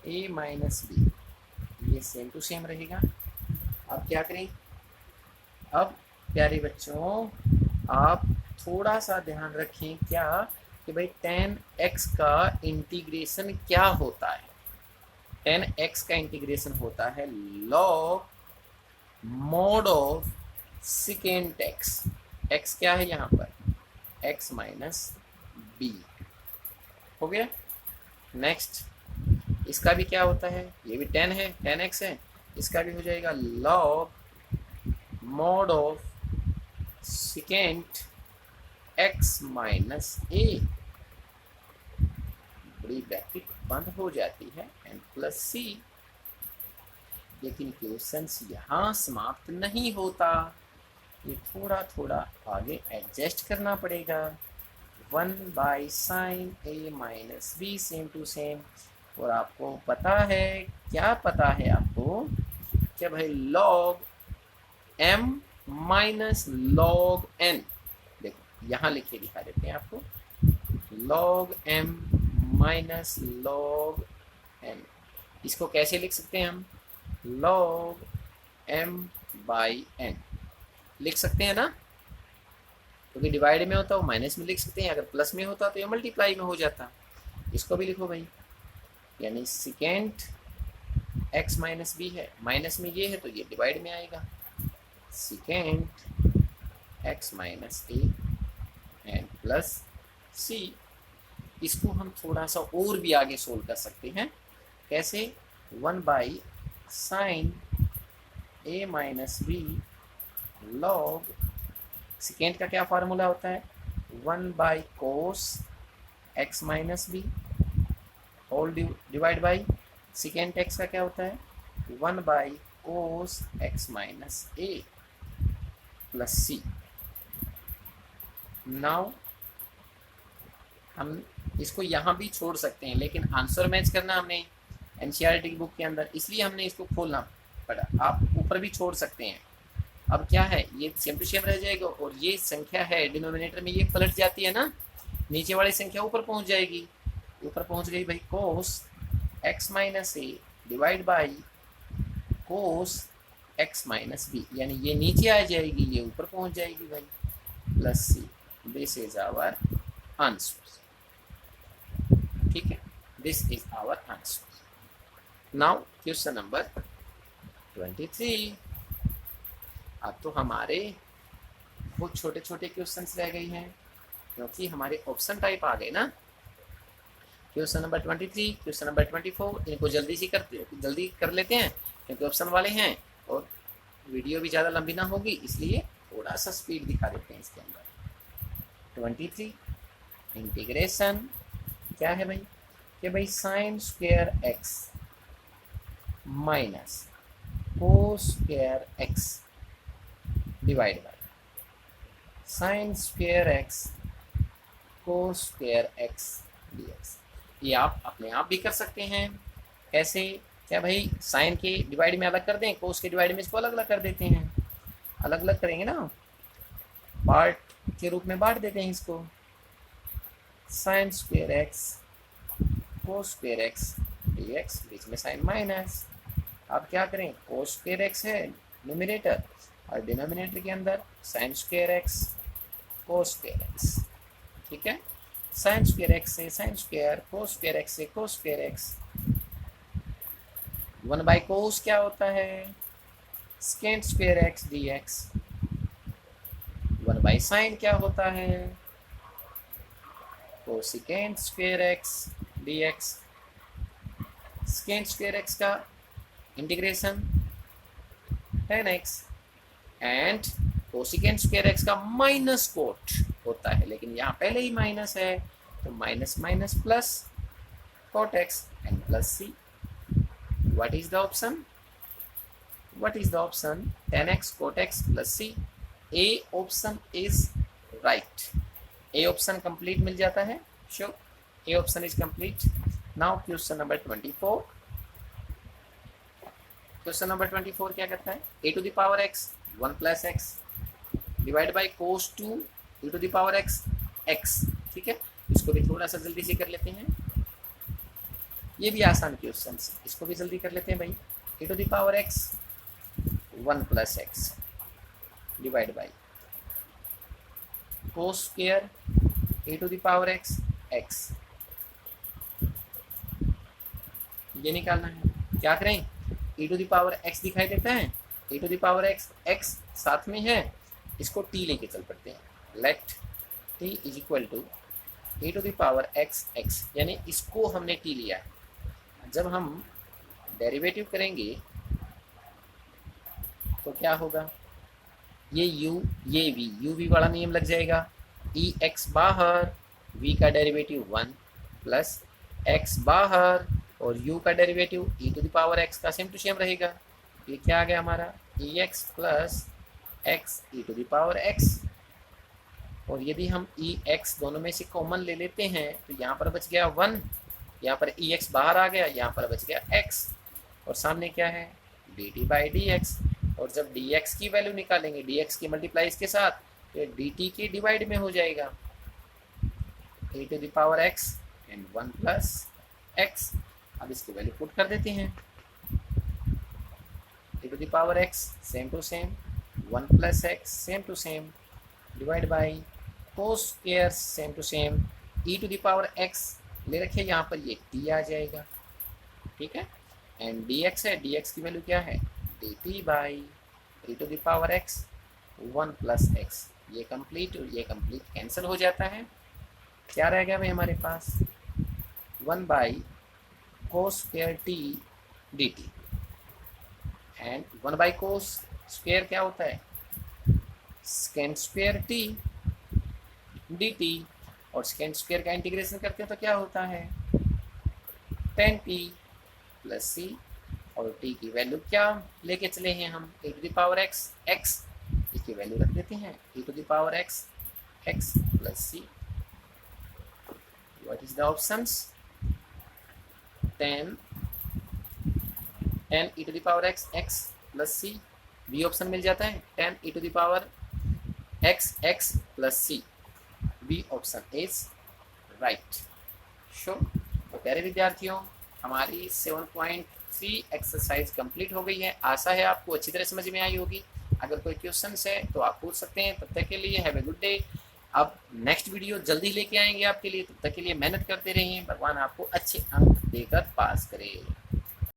A minus b, ये सेम टू सेम रहेगा। अब क्या करें, अब प्यारे बच्चों आप थोड़ा सा ध्यान रखें क्या कि भाई tan x का इंटीग्रेशन क्या होता है। 10x का इंटीग्रेशन होता है log mod of second x. x क्या है यहाँ पर, x माइनस बी। हो गया। नेक्स्ट इसका भी क्या होता है, ये भी 10 है, 10x है, इसका भी हो जाएगा log mod of second x minus a, बड़ी ब्रैकेट बंद हो जाती है, एंड प्लस c। लेकिन क्वेश्चन यहाँ समाप्त नहीं होता, ये थोड़ा थोड़ा आगे एडजस्ट करना पड़ेगा। 1/sin a minus b, same to same. और आपको पता है, क्या पता है आपको, क्या भाई log m minus log n। देखो यहाँ लिख के दिखा देते हैं आपको, log m minus log n। इसको कैसे लिख सकते हैं हम, log m बाई n लिख सकते हैं ना, क्योंकि तो डिवाइड में होता है वो माइनस में लिख सकते हैं, अगर प्लस में होता तो ये मल्टीप्लाई में हो जाता। इसको भी लिखो भाई, यानी सेकेंड x माइनस बी है, माइनस में ये है तो ये डिवाइड में आएगा, second x minus A and plus c। इसको हम थोड़ा सा और भी आगे सोल्व कर सकते हैं। कैसे, 1/sin a minus b log, second का क्या फार्मूला होता है, 1/cos x minus b whole divide by second x का क्या होता है, 1/cos x minus a plus c। Now हम इसको यहाँ भी छोड़ सकते हैं, लेकिन आंसर मैच करना हमने एनसीईआरटी की बुक के अंदर, इसलिए हमने इसको खोलना पड़ा। आप ऊपर भी छोड़ सकते हैं। अब क्या है, ये सेम टू सेम रह जाएगा, और ये संख्या है डिनोमिनेटर में, ये पलट जाती है ना, नीचे वाली संख्या ऊपर पहुंच जाएगी। ऊपर पहुंच गई भाई, cos x minus a divide by cos x minus b, यानी ये नीचे आ जाएगी, ये ऊपर पहुंच जाएगी भाई, plus C. This is our answer. ठीक है, this is our answer. Now question number 23। अब तो हमारे वो छोटे छोटे क्वेश्चंस रह गए हैं, क्योंकि हमारे ऑप्शन टाइप आ गए ना। क्वेश्चन नंबर 23, क्वेश्चन नंबर 24, इनको जल्दी कर लेते हैं, क्योंकि ऑप्शन वाले हैं और वीडियो भी ज़्यादा लंबी ना होगी, इसलिए थोड़ा सा स्पीड दिखा देते हैं इसके अंदर। 23 इंटीग्रेशन क्या है भाई, कि भाई sine square x minus cos square x divide by sine square x cos square x dx। ये आप अपने आप भी कर सकते हैं। कैसे, क्या भाई, साइन के डिवाइड में अलग कर दें, कोस के डिवाइड में इसको अलग अलग कर देते हैं। अलग अलग करेंगे ना, पार्ट के रूप में बांट देते हैं इसको, sine square x cos square x dx, बीच में साइन माइनस। अब क्या करें, कोस स्क्वायर एक्स है न्यूमरेटर, और डिनोमिनेटर के अंदर sine square x cos square x. ठीक है, साइन स्क्वायर एक्स से sine square, cos square x से कोस स्क्वायर एक्स। 1/cos क्या होता है, second square x dx। 1/sin क्या होता है, cosecant square x dx। Secant square x का integration 10x, and cosecant square x का माइनस कोट होता है, लेकिन यहाँ पहले ही माइनस है, तो minus minus plus cot x and plus c. What is the option, what is the option, 10x cot x plus c. A option is right. A option complete मिल जाता है, sure, A option is complete. Now question number 24। Question number 24 क्या करता है, a to the power x 1 plus x divide by cos 2 e to the power x x. ठीक है, इसको भी थोड़ा सा जल्दी से कर लेते हैं, ये भी आसान क्वेश्चन है, इसको भी जल्दी कर लेते हैं भाई। e to the power x 1 plus x divide by cos square e to the power x x, ये निकालना है। क्या करें, e to the power x दिखाई देता है, e to the power x साथ में है, इसको t लेके चल पड़ते हैं। Let t is equal to e to the power x, यानी इसको हमने t लिया है। जब हम डेरिवेटिव करेंगे तो क्या होगा, ये u ये v वाला नियम लग जाएगा, e x बाहर, v का डेरिवेटिव 1 प्लस x बाहर और u का derivative e to the power x का सेम टू सेम रहेगा। ये क्या आ गया हमारा, e x plus x e to the power x। और यदि हम e x दोनों में से कॉमन ले लेते हैं तो यहाँ पर बच गया 1, यहाँ पर e x बाहर आ गया, यहाँ पर बच गया x, और सामने क्या है dt बाई dx। और जब dx की वैल्यू निकालेंगे dx की मल्टीप्लाई इसके साथ, तो dt के डिवाइड में हो जाएगा e to the power x and 1 plus x। अब इसकी वैल्यू पुट कर देते हैं, e to the power x same to same 1 plus x same to same divide by cos square same to same e to the power x ले रखे, यहाँ पर ये t आ जाएगा, ठीक है। एंड dx है, dx की वैल्यू क्या है dt by e to the power x 1 plus x। ये कंप्लीट और ये कंप्लीट कैंसिल हो जाता है। क्या रह गया भाई हमारे पास 1 by cos square t dt, and 1 by cos square क्या होता है सेकेंड स्क्वायर t dt, और सेकेंड स्क्वायर का इंटीग्रेशन करते हैं तो क्या होता है tan t प्लस c, और t की वैल्यू क्या लेके चले हैं हम e to the power x, इसकी वैल्यू रख देते हैं e to the power x plus c। What is the options? 10 e to the power x plus c, b option मिल जाता है 10 e to the power x plus c, b option is right. तो प्यारे विद्यार्थियों, हमारी 7.3 exercise complete हो गई है। आशा है आपको अच्छी तरह समझ में आई होगी। अगर कोई क्वेश्चन है तो आप पूछ सकते हैं। तब तक के लिए हैव ए गुड डे। अब नेक्स्ट वीडियो जल्दी लेके आएंगे आपके लिए, तब तक के लिए मेहनत करते रहिए। भगवान आपको अच्छे अंक देकर पास करे।